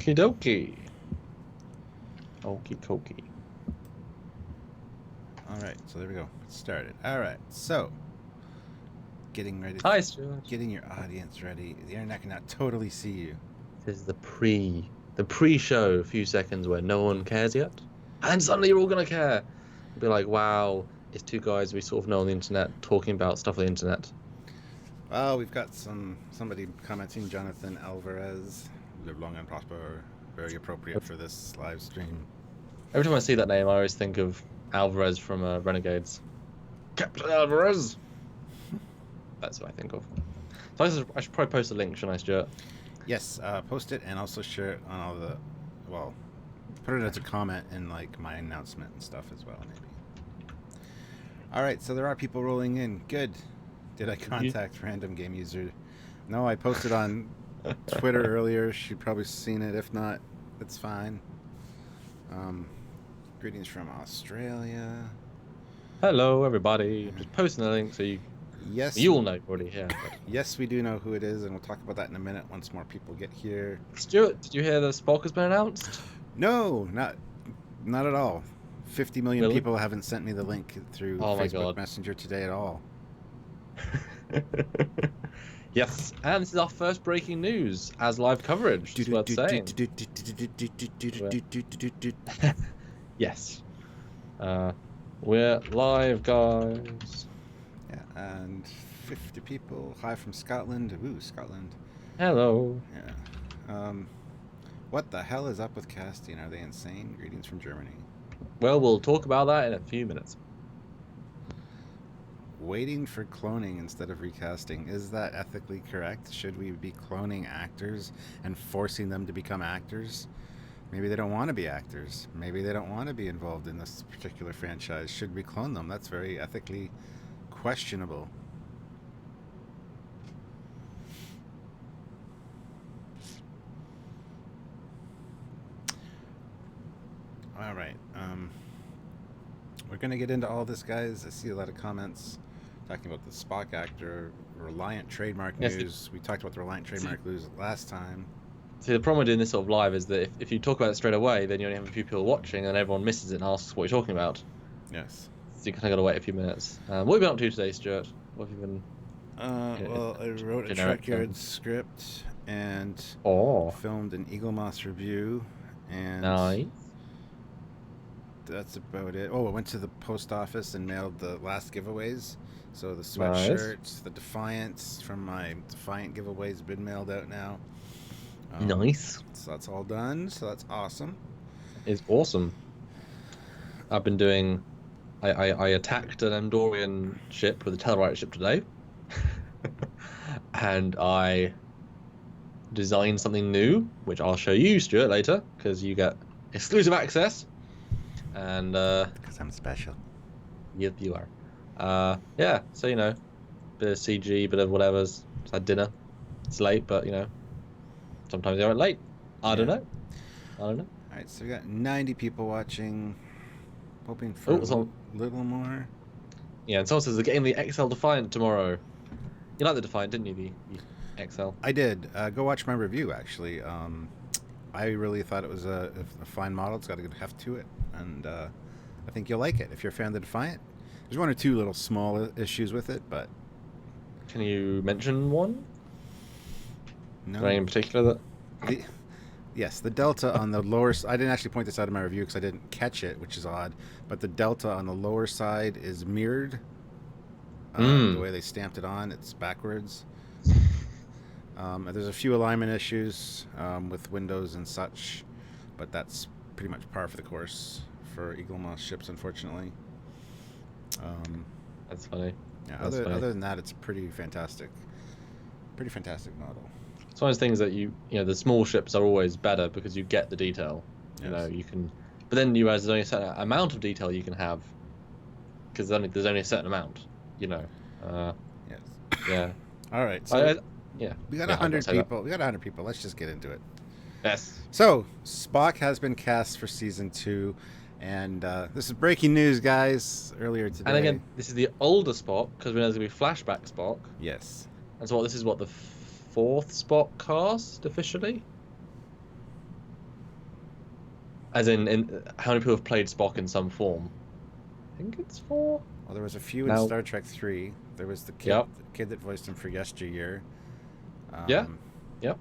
Okie dokie. Okie dokie. Alright, so there we go. It started. Alright, so getting ready. Hi, Stuart. Getting your audience ready. The internet cannot totally see you. This is the pre-show, a few seconds where no one cares yet. And suddenly you're all gonna care. Be like, wow, it's two guys we sort of know on the internet talking about stuff on the internet. Well, we've got somebody commenting, Jonathan Alvarez. Live long and prosper. Very appropriate for this live stream. Every time I see that name, I always think of Alvarez from Renegades. Captain Alvarez! That's what I think of. So I should probably post a link, shouldn't I, Stuart? Yes, post it and also share it on all the, well, put it as a comment in like my announcement and stuff as well, maybe. All right, so there are people rolling in. Good. Did I contact random game user? No, I posted on Twitter earlier. She'd probably seen it. If not, it's fine. Greetings from Australia. Hello, everybody. I'm just posting the link so you all know already here. But... Yes, we do know who it is, and we'll talk about that in a minute once more people get here. Stuart, did you hear the Spock has been announced? No, not at all. 50 million Really? People haven't sent me the link through Facebook Messenger today at all. Yes, and this is our first breaking news as live coverage. It's worth saying. Yes. We're live, guys. Yeah, and 50 people. Hi from Scotland. Ooh, Scotland. Hello. Yeah. What the hell is up with casting? Are they insane? Greetings from Germany. Well, we'll talk about that in a few minutes. Waiting for cloning instead of recasting. Is that ethically correct? Should we be cloning actors and forcing them to become actors? Maybe they don't want to be actors. Maybe they don't want to be involved in this particular franchise. Should we clone them? That's very ethically questionable. All right. We're going to get into all this, guys. I see a lot of comments talking about the Spock actor, Reliant trademark news. We talked about the Reliant trademark news last time. See, the problem with doing this sort of live is that if you talk about it straight away, then you only have a few people watching and everyone misses it and asks what you're talking about. Yes. So you kind of got to wait a few minutes. What have you been up to today, Stuart? What have you been... Well, I wrote a Trekyards script and filmed an Eagle Moss review. And nice. That's about it. Oh, I went to the post office and mailed the last giveaways. So the sweatshirts, the Defiants from my Defiant giveaways have been mailed out now. Nice. So that's all done. So that's awesome. It's awesome. I've been doing... I attacked an Andorian ship with a Tellarite ship today. And I designed something new, which I'll show you, Stuart, later, because you get exclusive access. And because I'm special. Yep, you are. Yeah, so bit of CG, bit of whatever's. Just had dinner. It's late, but sometimes they aren't late. I don't know. All right, so we got 90 people watching. Hoping for a little more. Yeah, and someone says they're getting the XL Defiant tomorrow. You like the Defiant, didn't you? The XL. I did. Go watch my review, actually. I really thought it was a fine model. It's got a good heft to it, and I think you'll like it if you're a fan of the Defiant. There's one or two little small issues with it, but... Can you mention one? No. Anything in particular that... Yes, the delta on the lower... I didn't actually point this out in my review because I didn't catch it, which is odd. But the delta on the lower side is mirrored. The way they stamped it on, it's backwards. There's a few alignment issues with windows and such, but that's pretty much par for the course for Eagle Moss ships, unfortunately. That's funny. Yeah, other than that, it's pretty fantastic model. It's one of those things that the small ships are always better because you get the detail. Yes. You can, but then you realize there's only a certain amount of detail you can have because there's only a certain amount. Yes. Yeah. All right. So yeah. We got 100 people. We got 100 people. Let's just get into it. Yes. So Spock has been cast for season 2, and this is breaking news, guys. Earlier today. And again, this is the older Spock because we know there's gonna be flashback Spock. Yes. And so this is the 4th Spock cast officially. As in how many people have played Spock in some form? I think it's four. Well, there was a few in Now, Star Trek 3. There was yep, the kid that voiced him for Yesteryear. yeah, Um, yep,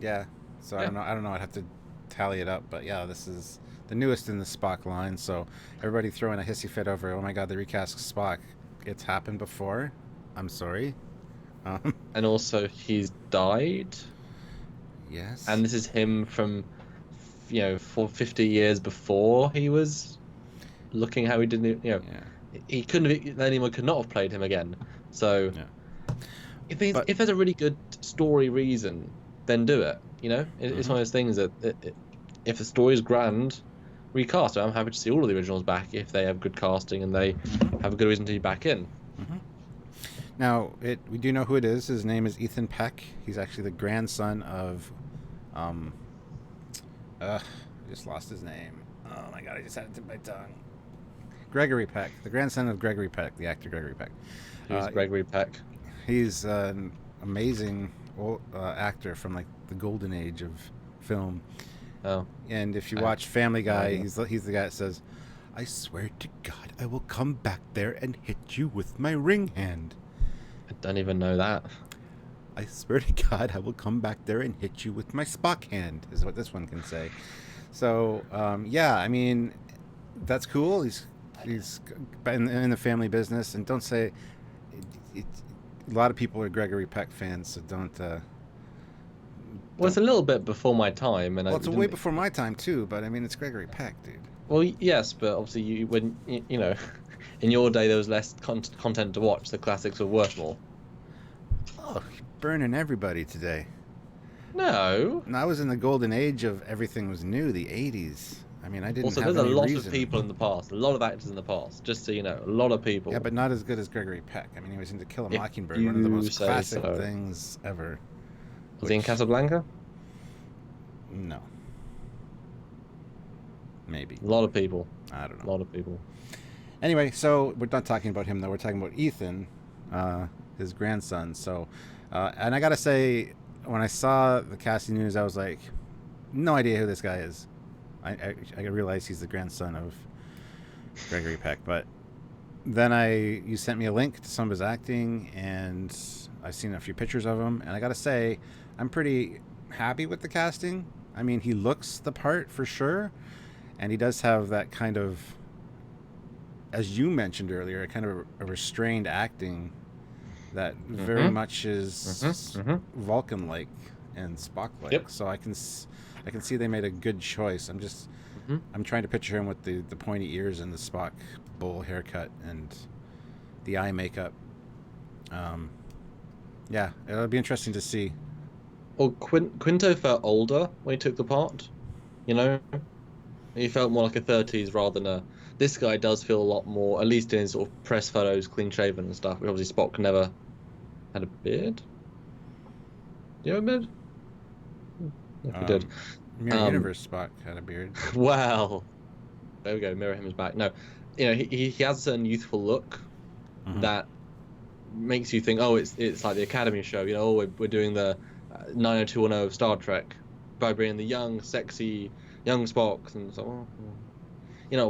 yeah. So I yeah. don't know. I don't know. I'd have to tally it up. But yeah, this is the newest in the Spock line. So everybody throwing a hissy fit over, oh my God, they recast Spock. It's happened before. I'm sorry. Um, And also, he's died, yes. and this is him from, for 50 years before he was looking how he didn't, Yeah. he couldn't have, anyone could not have played him again. So Yeah. But if there's a really good story reason, then do it. It's mhm. one of those things that if the story is grand, recast it. I'm happy to see all of the originals back if they have good casting and they have a good reason to be back in. Mhm. Now we do know who it is. His name is Ethan Peck. He's actually the grandson of um, I just lost his name. Oh my God, I just had it to my tongue. Gregory Peck, the grandson of Gregory Peck, the actor Gregory Peck. Who's Gregory Peck? He's an amazing actor from like the golden age of film. Oh, And if you I have watch Family no Guy, idea. he's the guy that says, "I swear to God, I will come back there and hit you with my ring hand." I don't even know that. I swear to God, I will come back there and hit you with my Spock hand, is what this one can say. So, yeah, I mean, that's cool. He's in the family business, and don't say it, a lot of people are Gregory Peck fans, so Well, it's don't. a little bit before my time, and Well, we it's way didn't. before my time too, but I mean, it's Gregory Peck, dude. Well, yes, but obviously in your day there was less content to watch. The classics were worth more. Oh, burning everybody today. No. And I was in the golden age of everything was new, the '80s. I mean, I didn't Also, have there's a any lot of reason. people in the past, a lot of actors in the past. Just so you know, a lot of Yeah, people. but not as good as Gregory Peck. I mean, he was in To Kill a If Mockingbird, one of the you most say classic so. things ever. Was he in Which, Casablanca? no, maybe. A lot of people. I don't A know. lot of people. Anyway, so we're not talking about him though. We're talking about Ethan, his grandson. So, and I gotta say, when I saw the casting news, I was like, no idea who this guy is. I realized he's the grandson of Gregory Peck, but then you sent me a link to some of his acting, and I've seen a few pictures of him, and I gotta say, I'm pretty happy with the casting. I mean, he looks the part for sure, and he does have that kind of, as you mentioned earlier, a kind of a restrained acting that very Mm-hmm. much is Mm-hmm. Mm-hmm. Vulcan-like and Spock-like. Yep. So I can see they made a good choice. Mm-hmm. I'm trying to picture him with the pointy ears and the Spock bowl haircut and the eye makeup. Um, yeah, it'll be interesting to see. Well, Quinto felt older when he took the part. You know, he felt more like a 30s rather than a. This guy does feel a lot more, at least in his sort of press photos, clean shaven and stuff. Obviously, Spock never had a beard. Do you have a beard? If he did. Um, Mirror Um, Universe Spock had a beard. well, there we go. Mirror him is back. No, he has a certain youthful look Mm-hmm. that makes you think, oh, it's like the Academy show. Oh, we're doing the 90210 of Star Trek by bringing the young, sexy, young Spock and so on.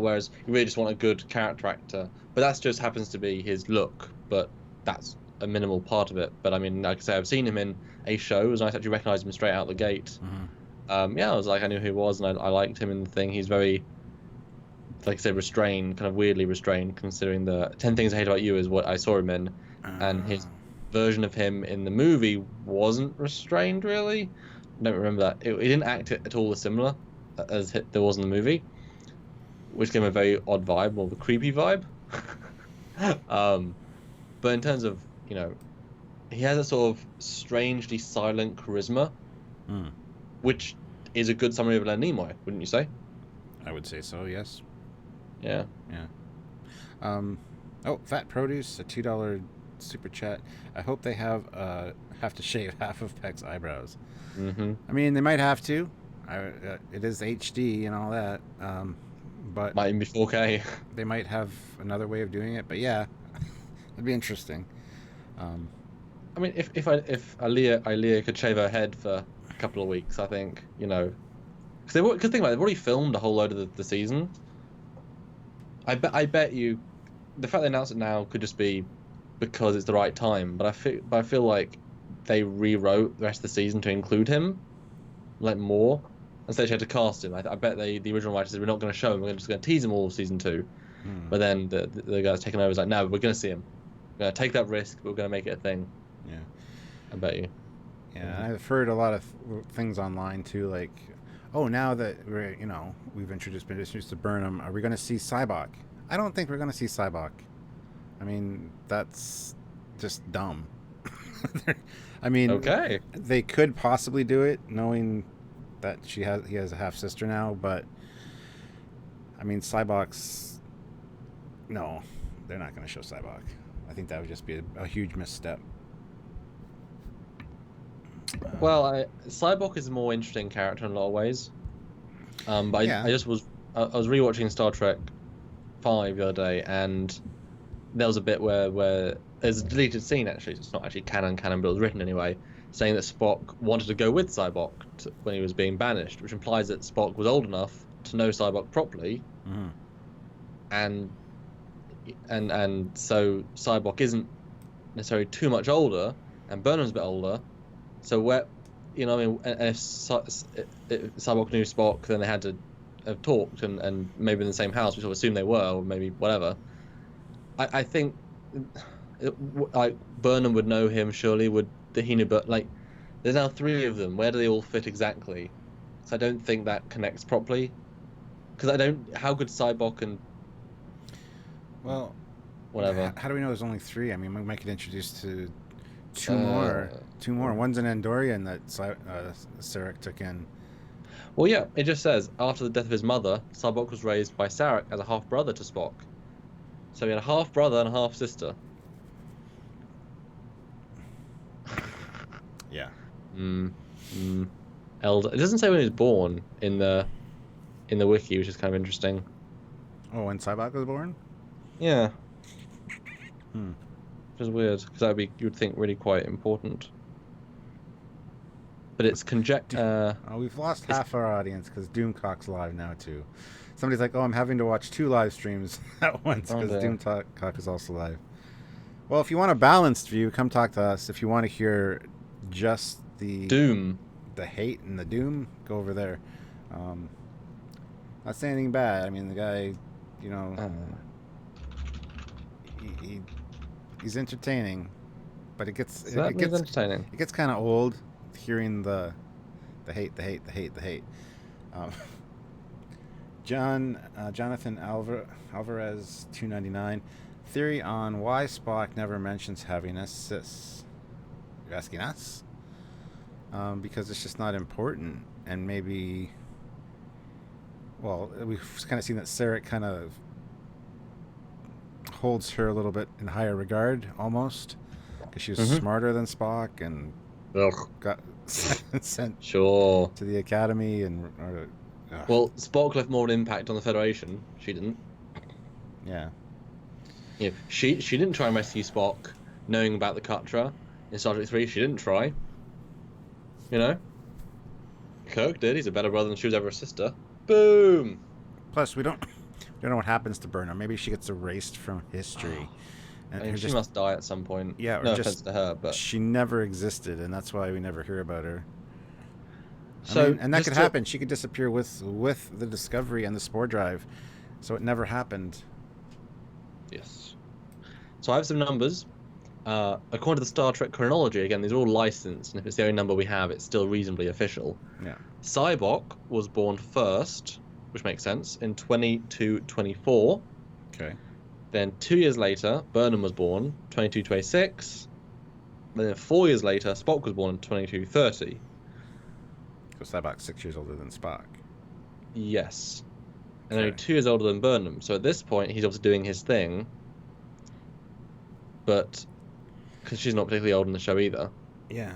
Whereas you really just want a good character actor. But that just happens to be his look, but that's a minimal part of it. But I mean, like I say, I've seen him in a show. It was nice to actually recognize him straight out the gate. Mm-hmm. Yeah, I was like, I knew who he was, and I liked him in the thing. He's very, like I said, restrained, kind of weirdly restrained, considering the 10 Things I Hate About You is what I saw him in. And his version of him in the movie wasn't restrained, really. I don't remember that. He didn't act at all as similar as there was in the movie, which gave him a very odd vibe, more of a creepy vibe. um, but in terms of, he has a sort of strangely silent charisma, Mm. which is a good summary of Leonard Nimoy, wouldn't you say? I would say so. Yes. Yeah. Yeah. Oh, Fat Produce, a $2 super chat. I hope they have to shave half of Peck's eyebrows. Mm-hmm. I mean, they might have to. It is HD and all that. But Might even be 4K. they might have another way of doing it. But yeah, it'd be interesting. I mean, if Aaliyah could shave her head for a couple of weeks, I think, Because think about it, they've already filmed a whole load of the season. I bet you, the fact they announced it now could just be because it's the right time. But I feel like they rewrote the rest of the season to include him, like more. Instead, they had to cast him. I bet the original writers said we're not going to show him. We're just going to tease him all of season 2. But then the guys taking over was like, no, we're going to see him. We're going to take that risk, but we're going to make it a thing. Yeah. I bet you. Yeah, I've heard a lot of things online too, like, oh, now that we've been introduced to Burnham, are we going to see Sybok? I don't think we're going to see Sybok. I mean, that's just dumb. I mean, okay, they could possibly do it, knowing that he has a half sister now, but I mean, Sybok's, no, they're not going to show Sybok. I think that would just be a huge misstep. Well, Sybok is a more interesting character in a lot of ways. But yeah. I was rewatching Star Trek 5 the other day, and there was a bit where there's a deleted scene, actually. It's not actually canon, but it was written anyway, saying that Spock wanted to go with Sybok when he was being banished, which implies that Spock was old enough to know Sybok properly, and so Sybok isn't necessarily too much older, and Burnham's a bit older. So where, I mean, and if Sybok knew Spock, then they had to have talked and maybe in the same house, which I assume they were, or maybe whatever. I think like Burnham would know him, surely would he know, but like there's now 3 of them. Where do they all fit exactly? So I don't think that connects properly. Because how could Sybok and whatever? How do we know there's only 3? I mean, we might get introduced to two more. One's an Andorian that Sarek took in. Well, yeah, it just says after the death of his mother, Sybok was raised by Sarek as a half brother to Spock. So he had a half brother and a half sister. Yeah. Elder. It doesn't say when he was born in the wiki, which is kind of interesting. Oh, when Sybok was born? Yeah. Which is weird, because that would be, you would think, really quite important. But it's we've lost half our audience because Doomcock's live now too. Somebody's like, "Oh, I'm having to watch 2 live streams at once because Doomcock is also live." Well, if you want a balanced view, come talk to us. If you want to hear just the hate and the doom, go over there. Not saying anything bad. I mean, the guy, he's entertaining, but it gets entertaining. It gets kind of old hearing the hate. Jonathan Alvarez 299 theory on why Spock never mentions having a sis. You're asking us? Because it's just not important, and maybe. Well, we've kind of seen that Sarek kind of holds her a little bit in higher regard, almost, because she was smarter than Spock and got sent to the Academy. Well, Spock left more of an impact on the Federation. She didn't. Yeah. Yeah, she didn't try and rescue Spock, knowing about the Katra in Star Trek 3. She didn't try. Kirk did. He's a better brother than she was ever a sister. Boom. Plus, we don't know what happens to Burnham. Maybe she gets erased from history. And she must die at some point. Yeah, no offense to her, but she never existed, and that's why we never hear about her. So, and that could happen. She could disappear with the Discovery and the Spore Drive, so it never happened. Yes. So I have some numbers. According to the Star Trek chronology, again, these are all licensed, and if it's the only number we have, it's still reasonably official. Yeah. Sybok was born first, which makes sense, in 2224. Okay. Then 2 years later, Burnham was born, 2226. Then 4 years later, Spock was born in 2230. So Sybok's 6 years older than Spock. Yes. And only 2 years older than Burnham. So at this point, he's obviously doing his thing. But because she's not particularly old in the show either. Yeah.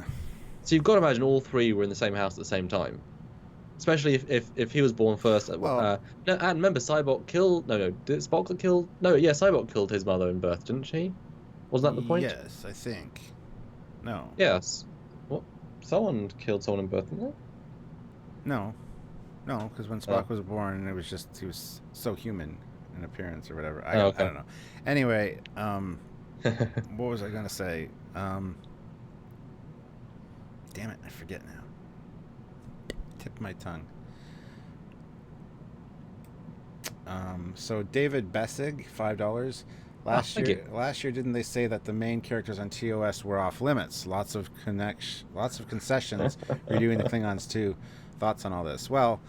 So you've got to imagine all 3 were in the same house at the same time. Especially if he was born first. No, and remember, Sybok killed... No, did Spock kill... No, yeah, Sybok killed his mother in birth, didn't she? Wasn't that the point? Yes, I think. No. Yes. What? Someone killed someone in birth, didn't they? No. No, because when Oh, Spock was born, it was just he was so human in appearance or whatever. oh I okay. don't know. Anyway, what was I gonna say? Damn it, I forget now. Tip my tongue. So David Bessig, $5. Oh, thank you. Last year, didn't they say that the main characters on TOS were off limits? Lots of concessions. Redoing the Klingons too. Thoughts on all this? Well,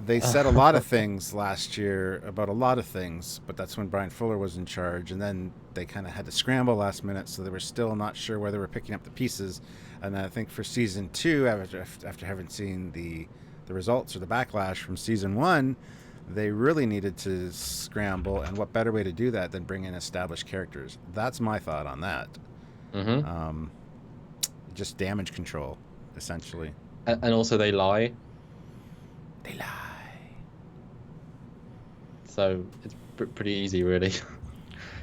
they said a lot of things last year about a lot of things, but that's when Brian Fuller was in charge, and then they kind of had to scramble last minute, so they were still not sure where they were picking up the pieces. And I think for season 2, after having seen the results or the backlash from season 1, they really needed to scramble, and what better way to do that than bring in established characters? That's my thought on that. Mm-hmm. Um, just damage control, essentially. And also they lie, They lie. so it's pretty easy, really.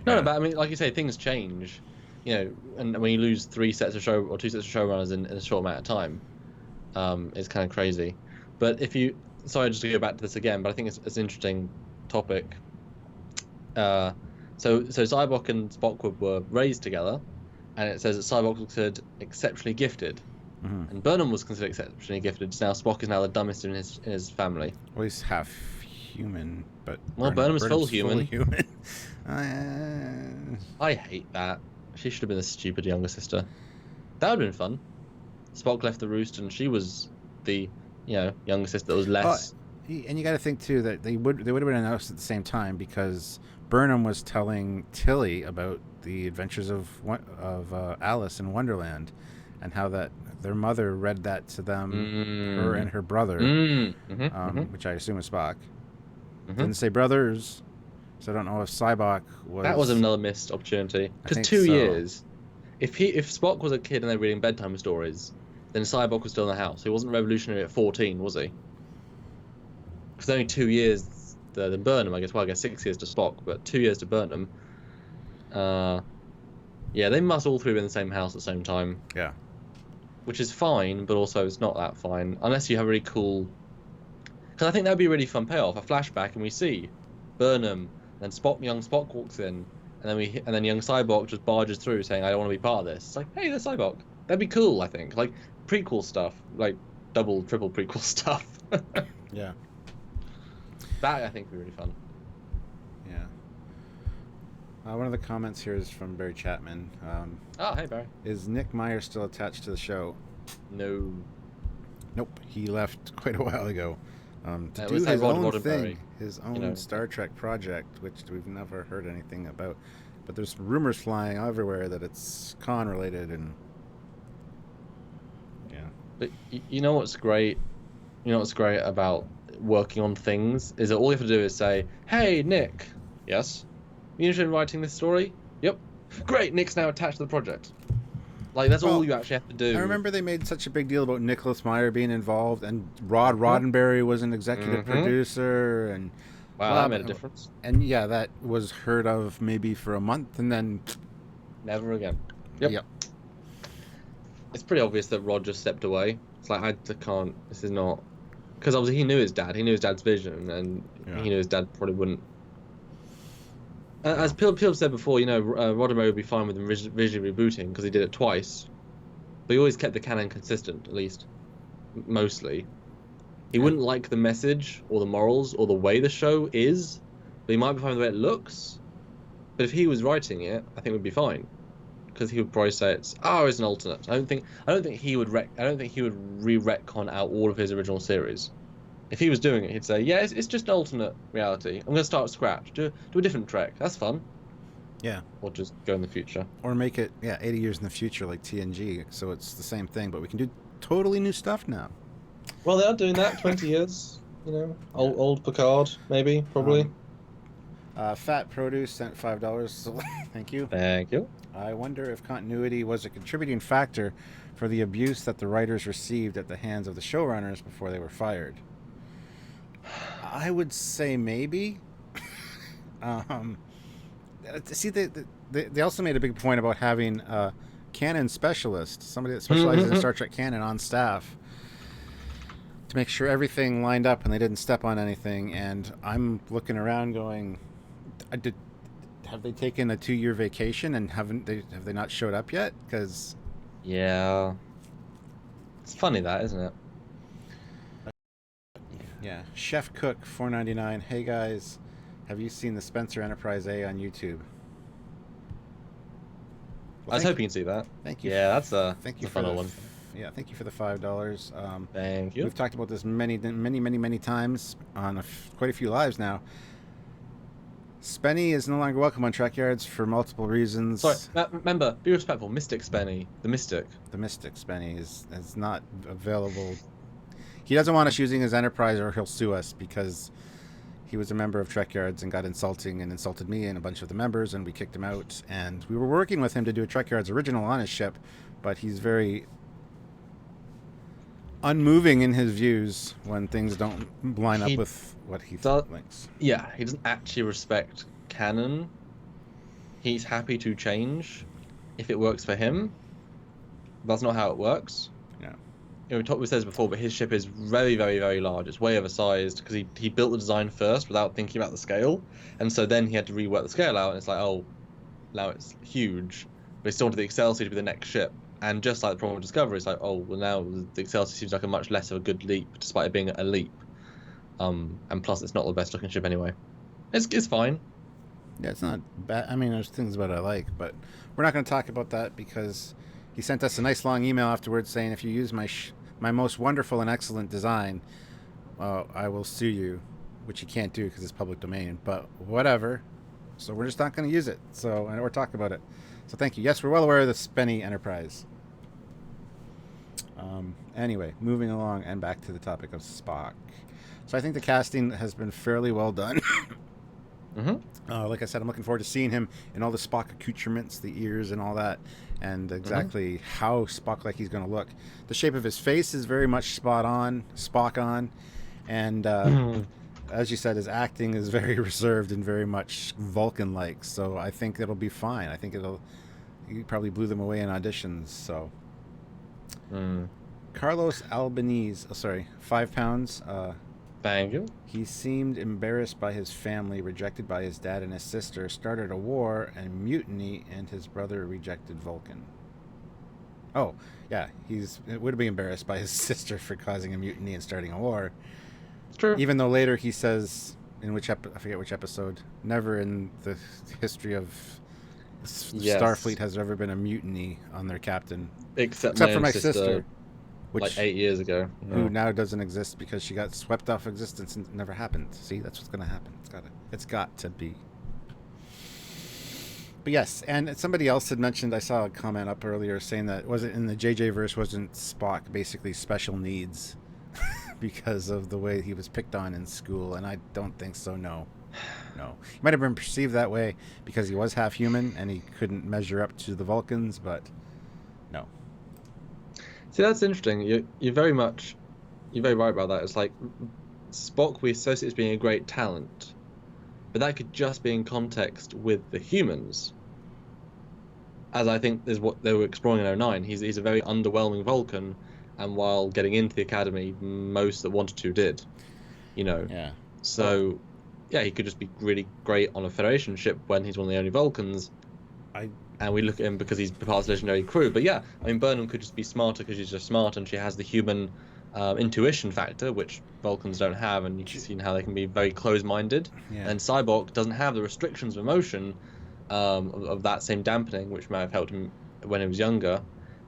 No, Yeah. no, but I mean, like you say, things change, and when you lose 2 sets of showrunners in a short amount of time, it's kind of crazy. But sorry, just to go back to this again, but I think it's an interesting topic. So Cyborg and Spock were raised together, and it says that Cyborg was considered exceptionally gifted, Mm-hmm. and Burnham was considered exceptionally gifted. So now Spock is now the dumbest in his family. Well, he's half human, but Well, Burnham's full Fully human. human. I hate that. She should have been the stupid younger sister. That would have been fun. Spock left the roost, and she was the, younger sister that was less. And you got to think too that they would have been announced at the same time, because Burnham was telling Tilly about the adventures of Alice in Wonderland, and how that their mother read that to them, her and her brother, which I assume is Spock. Didn't say brothers, so I don't know if Cyborg was. That was another missed opportunity. I Because think 2 years. If Spock was a kid and they were reading bedtime stories, then Cyborg was still in the house. He wasn't revolutionary at 14, was he? Because only 2 years than Burnham, I guess. Well, I guess 6 years to Spock, but 2 years to Burnham. Yeah, they must all three be in the same house at the same time. Yeah. Which is fine, but also it's not that fine. Unless you have a really cool... Because I think that would be a really fun payoff. A flashback, and we see Burnham, and then young Spock walks in, and then young Cyborg just barges through saying, I don't want to be part of this. It's like, hey, there's Cyborg. That'd be cool, I think. Like, prequel stuff. Like, double, triple prequel stuff. Yeah. That, I think, would be really fun. Yeah. One of the comments here is from Barry Chapman. Hey, Barry. Is Nick Meyer still attached to the show? No. Nope. He left quite a while ago to do was like his own Roddenberry, thing, his own Star Trek project, which we've never heard anything about. But there's rumors flying everywhere that it's con related, and yeah. But you know what's great? You know what's great about working on things is that all you have to do is say, hey, Nick. Yes? You interested in writing this story? Yep. Great, Nick's now attached to the project. Like, that's all you actually have to do. I remember they made such a big deal about Nicholas Meyer being involved, and Rod Roddenberry was an executive producer, and wow, that made a difference. And yeah, that was heard of maybe for a month, and then never again. Yep. It's pretty obvious that Rod just stepped away. It's like, I can't, this is not... Because obviously he knew his dad's vision, and he knew his dad probably wouldn't. As Pil said before, Roddenberry would be fine with him visually rebooting because he did it twice. But he always kept the canon consistent, at least. Mostly. He wouldn't like the message, or the morals, or the way the show is, but he might be fine with the way it looks. But if he was writing it, I think it would be fine. Because he would probably say it's an alternate. I don't think he would re-retcon out all of his original series. If he was doing it, he'd say, yeah, it's just an alternate reality. I'm going to start from scratch. Do a different Trek. That's fun. Yeah. Or just go in the future. Or make it, 80 years in the future like TNG. So it's the same thing, but we can do totally new stuff now. Well, they are doing that. 20 years. Old Picard, maybe, probably. Fat Produce sent $5. So thank you. Thank you. I wonder if continuity was a contributing factor for the abuse that the writers received at the hands of the showrunners before they were fired. I would say maybe. See, they also made a big point about having a canon specialist, somebody that specializes in Star Trek canon on staff. to make sure everything lined up and they didn't step on anything. And I'm looking around going, have they taken a 2-year vacation and have they not showed up yet? Because Yeah. It's funny that, isn't it? yeah, Chef Cook 4.99. Hey guys, have you seen the Spencer Enterprise A on YouTube? I was hoping you'd see that. Thank you. Yeah, that's a fun one. Yeah, thank you for the $5. Thank you. We've talked about this many times on quite a few lives now. Spenny is no longer welcome on Trekyards for multiple reasons. Sorry, remember, be respectful. Mystic Spenny, the Mystic. The Mystic Spenny is not available. He doesn't want us using his Enterprise or he'll sue us because he was a member of Trekyards and got insulting and insulted me and a bunch of the members, and we kicked him out. And we were working with him to do a Trekyards original on his ship, but he's very unmoving in his views when things don't line up with what he thinks. Yeah, he doesn't actually respect canon. He's happy to change if it works for him. That's not how it works. Yeah. You know, we said this before, but his ship is very, very, very large. It's way oversized because he built the design first without thinking about the scale, and so then he had to rework the scale out, and it's like, oh, now it's huge, but he still wanted the Excelsior to be the next ship. And just like the problem with Discovery, it's like, oh, well, now the Excelsior seems like a much less of a good leap, despite it being a leap. And plus, it's not the best looking ship anyway. It's fine. Yeah, it's not bad. I mean, there's things about it I like, but we're not going to talk about that because he sent us a nice long email afterwards saying, if you use my most wonderful and excellent design, I will sue you, which you can't do because it's public domain, but whatever. So we're just not going to use it. So, and we're talking about it. So thank you. Yes, we're well aware of the Spenny Enterprise. Anyway, moving along and back to the topic of Spock. So I think the casting has been fairly well done. Like I said, I'm looking forward to seeing him in all the Spock accoutrements, the ears and all that, and exactly how Spock-like he's going to look. The shape of his face is very much Spock on, and as you said, his acting is very reserved and very much Vulcan-like. So I think it'll be fine. I think he probably blew them away in auditions. So. Carlos Albanese, £5. Thank you. He seemed embarrassed by his family, rejected by his dad and his sister, started a war and mutiny, and his brother rejected Vulcan. Oh, yeah, it would be embarrassed by his sister for causing a mutiny and starting a war. It's true. Even though later he says, I forget which episode, never in the history of Starfleet has there ever been a mutiny on their captain. Except for my sister. Which, like 8 years ago. Who now doesn't exist because she got swept off existence and it never happened. See, that's what's going to happen. It's got to be. But yes, and somebody else had mentioned, I saw a comment up earlier saying that in the JJ verse wasn't Spock basically special needs because of the way he was picked on in school, and I don't think so. No. He might have been perceived that way because he was half human and he couldn't measure up to the Vulcans, but no. See, that's interesting. You're very right about that. It's like Spock we associate as being a great talent, but that could just be in context with the humans. As I think is what they were exploring in 09. He's a very underwhelming Vulcan, and while getting into the Academy, most that wanted to did. Yeah. So, yeah, he could just be really great on a Federation ship when he's one of the only Vulcans. And we look at him because he's part of the legendary crew. But yeah, I mean, Burnham could just be smarter because she's just smart and she has the human intuition factor, which Vulcans don't have, and you've seen how they can be very closed-minded. Yeah. And Cyborg doesn't have the restrictions of emotion of that same dampening, which may have helped him when he was younger.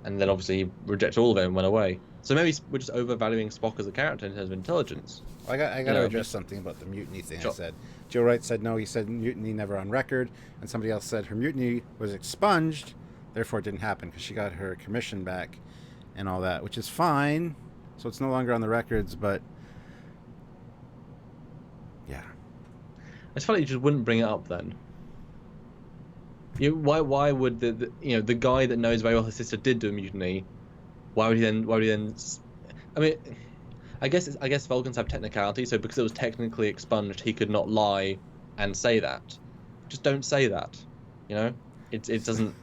And then obviously he rejected all of it and went away. So maybe we're just overvaluing Spock as a character in terms of intelligence. I got to address something about the mutiny thing. Sure. I said Joe Wright said no. He said mutiny never on record, and somebody else said her mutiny was expunged, therefore it didn't happen because she got her commission back, and all that, which is fine. So it's no longer on the records, but yeah, it's funny you just wouldn't bring it up then. Why would the guy that knows very well his sister did do a mutiny? Why would he then? I mean, I guess Vulcans have technicality, so because it was technically expunged, he could not lie and say that. Just don't say that. It doesn't.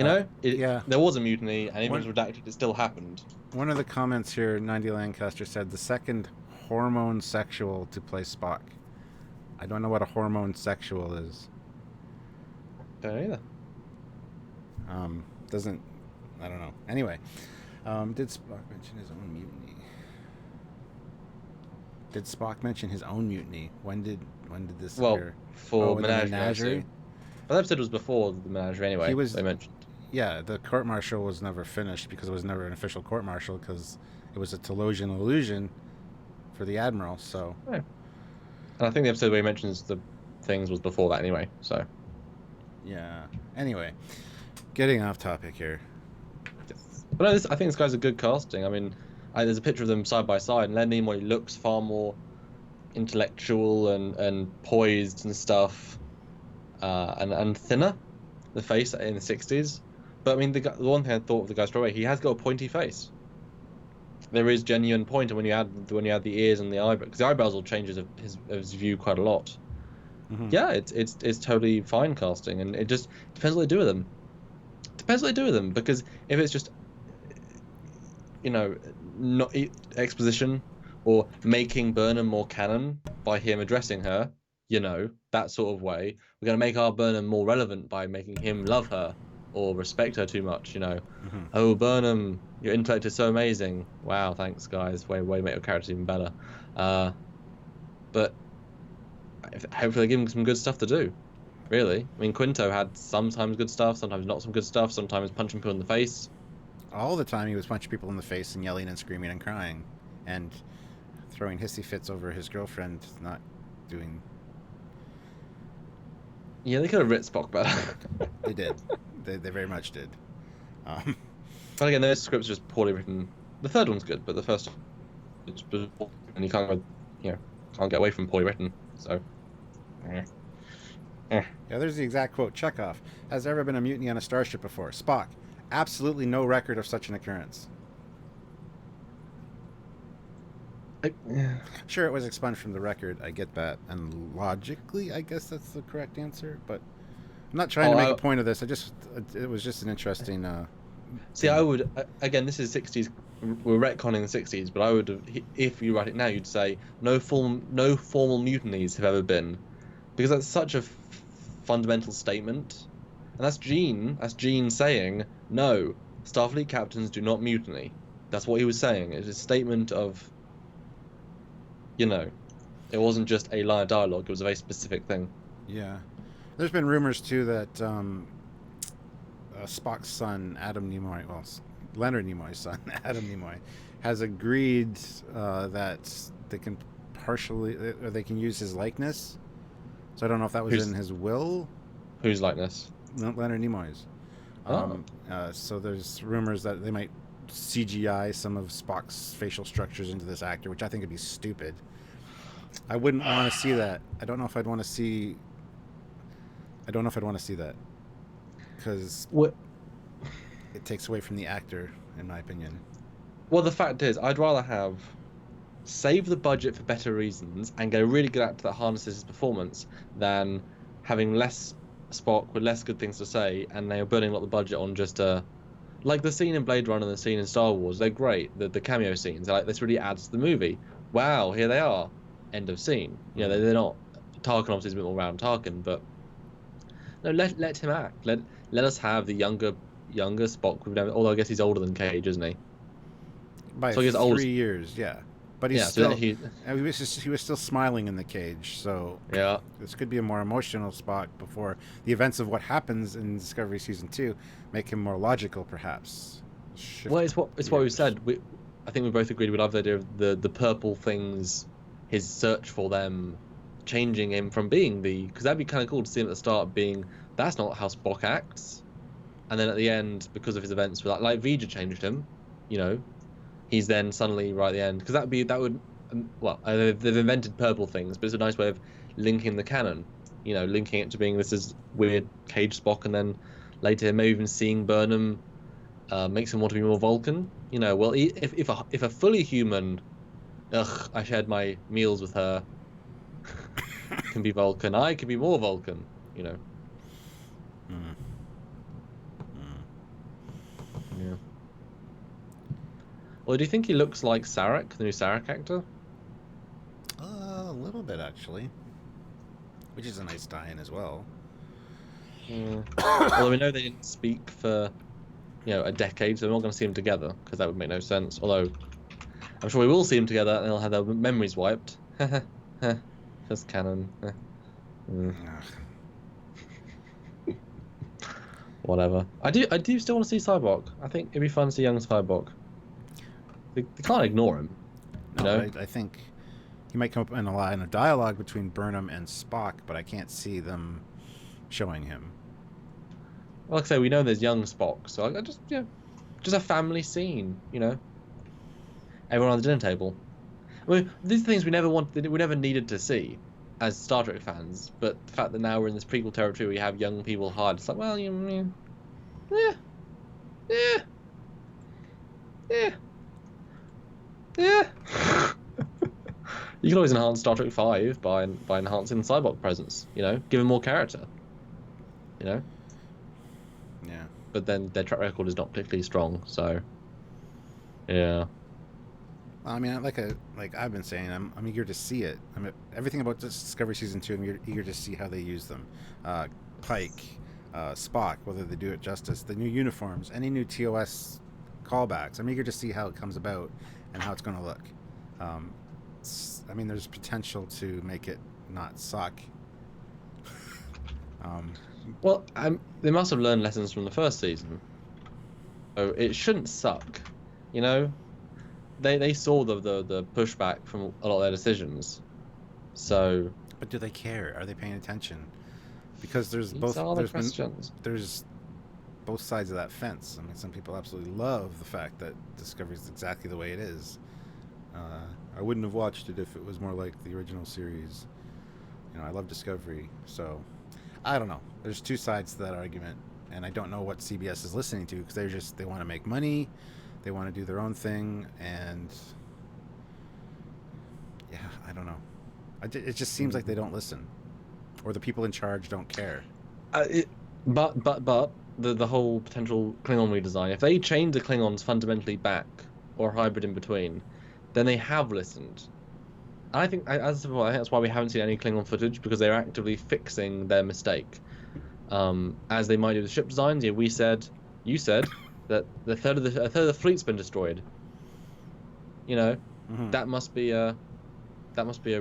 You know, yeah. there was a mutiny, and even if One, it was redacted, it still happened. one of the comments here, 90 Lancaster said the second hormone sexual to play Spock. I don't know what a hormone sexual is. Don't either. Doesn't. I don't know. Anyway, did Spock mention his own mutiny? Did Spock mention his own mutiny? When did this occur? For Menagerie. Menagerie? Well, the episode was before the Menagerie anyway. He was. They mentioned. Yeah, the court-martial was never finished because it was never an official court-martial because it was a Telosian illusion for the Admiral, so... Yeah. And I think the episode where he mentions the things was before that anyway, so... Yeah. Anyway, getting off topic here. Yes. But no, I think this guy's a good casting. I mean, there's a picture of them side by side, and Leonard Nimoy looks far more intellectual and poised and stuff, and thinner, the face in the 60s. But I mean, the one thing I thought of the guy straight away, he has got a pointy face. There is genuine point, and when you add the ears and the eyebrows, because the eyebrows will change his view quite a lot. Mm-hmm. Yeah, it's totally fine casting, and it just depends what they do with them. Depends what they do with them, because if it's just, not exposition or making Burnham more canon by him addressing her, that sort of way, we're going to make our Burnham more relevant by making him love her or respect her too much, Mm-hmm. Oh, Burnham, your intellect is so amazing. Wow, thanks, guys. Way to make your character even better. But hopefully they give him some good stuff to do, really. I mean, Quinto had sometimes good stuff, sometimes not some good stuff, sometimes punching people in the face. All the time he was punching people in the face and yelling and screaming and crying and throwing hissy fits over his girlfriend not doing... Yeah, they could have written Spock better. They did. They very much did. But again, those scripts are just poorly written. The third one's good, but the first it's and you can't get away from poorly written. So. Yeah, there's the exact quote. Chekhov. Has there ever been a mutiny on a starship before? Spock. Absolutely no record of such an occurrence. Sure, it was expunged from the record. I get that, and logically, I guess that's the correct answer. But I'm not trying to make a point of this. It was just an interesting. See, I would again. This is 60s. We're retconning the 60s, but I would, if you write it now, you'd say no formal mutinies have ever been, because that's such a fundamental statement, and that's Gene. That's Gene saying no. Starfleet captains do not mutiny. That's what he was saying. It's a statement of. It wasn't just a line of dialogue. It was a very specific thing. Yeah. There's been rumors, too, that Spock's son, Adam Nimoy, well, Leonard Nimoy's son, Adam Nimoy, has agreed that they can they can use his likeness. So I don't know if that was in his will. Whose likeness? Leonard Nimoy's. So there's rumors that they might CGI some of Spock's facial structures into this actor, which I think would be stupid. I wouldn't want to see that. I don't know if I'd want to see that because it takes away from the actor, in my opinion. Well, the fact is, I'd rather save the budget for better reasons and get a really good actor that harnesses his performance than having less Spock with less good things to say, and they're burning a lot of the budget on just like the scene in Blade Runner and the scene in Star Wars. They're great. The cameo scenes. They're like, this really adds to the movie. Wow, here they are. End of scene. They're not. Tarkin obviously is a bit more round Tarkin, but no, let him act. Let us have the younger Spock. Although I guess he's older than Cage, isn't he? By so 3 years, yeah. But he's still. He was still smiling in the cage, so yeah. This could be a more emotional Spock before the events of what happens in Discovery Season 2 make him more logical, perhaps. Well, it's what we said. I think we both agreed we love the idea of the purple things, his search for them, changing him from being because that'd be kind of cool to see him at the start being that's not how Spock acts, and then at the end because of his events with like V'Ger changed him, he's then suddenly right at the end because they've invented purple things, but it's a nice way of linking the canon, linking it to being this is weird Cage Spock, and then later maybe even seeing Burnham makes him want to be more Vulcan. Well, if a fully human, I shared my meals with her, can be Vulcan, I could be more Vulcan. Yeah. Well, do you think he looks like Sarek, the new Sarek actor? A little bit, actually. Which is a nice tie-in as well. Yeah. Although we know they didn't speak for, a decade, so we're not going to see them together because that would make no sense. Although I'm sure we will see them together and they'll have their memories wiped. Just canon. Mm. Whatever. I do still want to see Cyborg. I think it'd be fun to see young Cyborg. They can't ignore him. No, I think he might come up in a line of dialogue between Burnham and Spock, but I can't see them showing him. Like I say, we know there's young Spock, so I just just a family scene. Everyone on the dinner table. I mean, these things we never needed to see as Star Trek fans. But the fact that now we're in this prequel territory where you have young people hard, it's like, well, yeah. You can always enhance Star Trek 5 by enhancing the cyborg presence. Give him more character. Yeah. But then their track record is not particularly strong, so yeah. I mean, like I've been saying, I'm eager to see it. Everything about this Discovery Season 2, I'm eager to see how they use them. Pike, Spock, whether they do it justice, the new uniforms, any new TOS callbacks. I'm eager to see how it comes about and how it's going to look. I mean, there's potential to make it not suck. Well, they must have learned lessons from the first season. So it shouldn't suck, They saw the pushback from a lot of their decisions. So. But do they care? Are they paying attention? Because there's These are the questions. There's both sides of that fence. I mean, some people absolutely love the fact that Discovery is exactly the way it is. I wouldn't have watched it if it was more like the original series. I love Discovery, so I don't know. There's two sides to that argument, and I don't know what CBS is listening to because they want to make money, they want to do their own thing, and yeah, I don't know. It just seems like they don't listen, or the people in charge don't care. But the whole potential Klingon redesign, if they change the Klingons fundamentally back or hybrid in between, then they have listened. I think that's why we haven't seen any Klingon footage, because they're actively fixing their mistake. As they might do with ship designs. You said that a third of the fleet's been destroyed. Mm-hmm. That must be a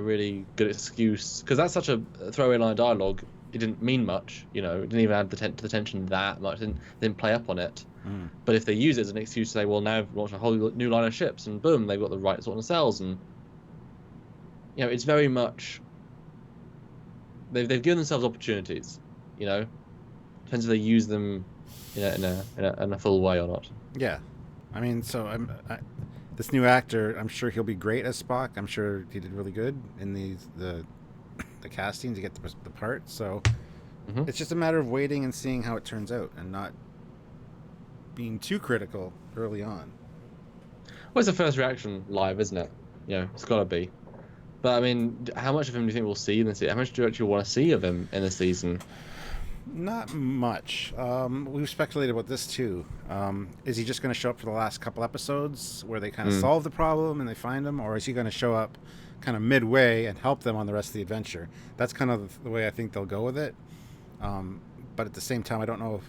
really good excuse, because that's such a throwaway line of dialogue. It didn't mean much. It didn't even add to the tension that much. Didn't play up on it. Mm. But if they use it as an excuse to say, well, now we've launched a whole new line of ships, and boom, they've got the right sort of cells, and it's very much they've given themselves opportunities. Depends if they use them in a full way or not. Yeah, I mean, so this new actor, I'm sure he'll be great as Spock. I'm sure he did really good in the casting to get the part. So It's just a matter of waiting and seeing how it turns out, and not being too critical early on. Well, it's the first reaction live, isn't it? It's got to be. But I mean, how much of him do you think we'll see in this season? How much do you actually want to see of him in the season? Not much. We've speculated about this too. Is he just going to show up for the last couple episodes where they kind of solve the problem and they find him, or is he going to show up kind of midway and help them on the rest of the adventure? That's kind of the way I think they'll go with it. But at the same time, I don't know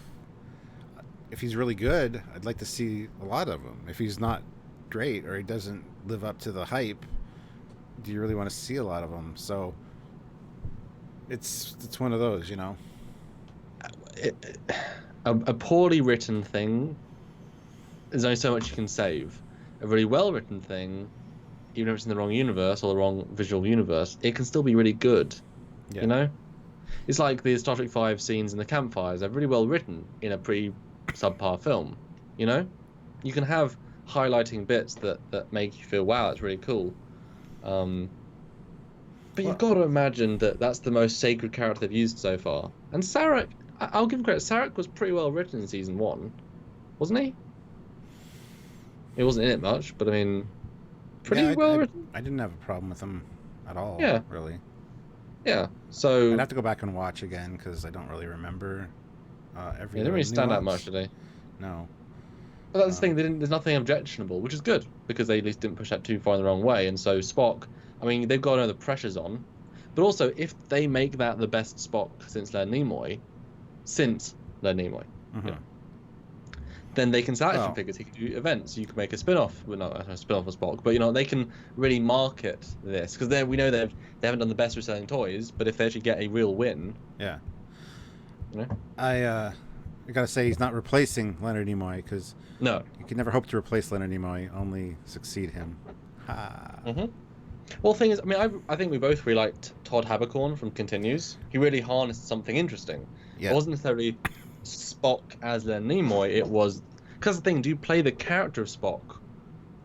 if he's really good. I'd like to see a lot of him. If he's not great or he doesn't live up to the hype, do you really want to see a lot of him? So it's one of those, A poorly written thing, there's only so much you can save. A really well written thing, even if it's in the wrong universe or the wrong visual universe, it can still be really good. Yeah. It's like the Star Trek 5 scenes in the campfires. They're really well written in a pretty subpar film. You can have highlighting bits that make you feel, wow, that's really cool. But you've got to imagine that that's the most sacred character they've used so far. And Sarek, I'll give him credit. Sarek was pretty well written in season 1, wasn't he? He wasn't in it much, but I mean, pretty well written. I didn't have a problem with him at all. Yeah. Really. Yeah. So I'd have to go back and watch again because I don't really remember everything. He didn't really stand out much, did he? No. But that's the thing. There's nothing objectionable, which is good because they at least didn't push that too far in the wrong way. And so Spock, I mean, they've got to know the pressure's on. But also, if they make that the best Spock since Leonard Nimoy, Mm-hmm. you know, then they can sell action figures. He can do events. You can make a spin-off. Well, not a spin-off of Spock, but they can really market this because we know they haven't done the best with selling toys. But if they actually get a real win, yeah, you know, I gotta say he's not replacing Leonard Nimoy because no, you can never hope to replace Leonard Nimoy, only succeed him. Ha. Mm-hmm. Well, the thing is, I mean, I think we both really liked Todd Haberkorn from Continues. He really harnessed something interesting. Yeah. It wasn't necessarily Spock as Leonard Nimoy. It was because the thing: do you play the character of Spock?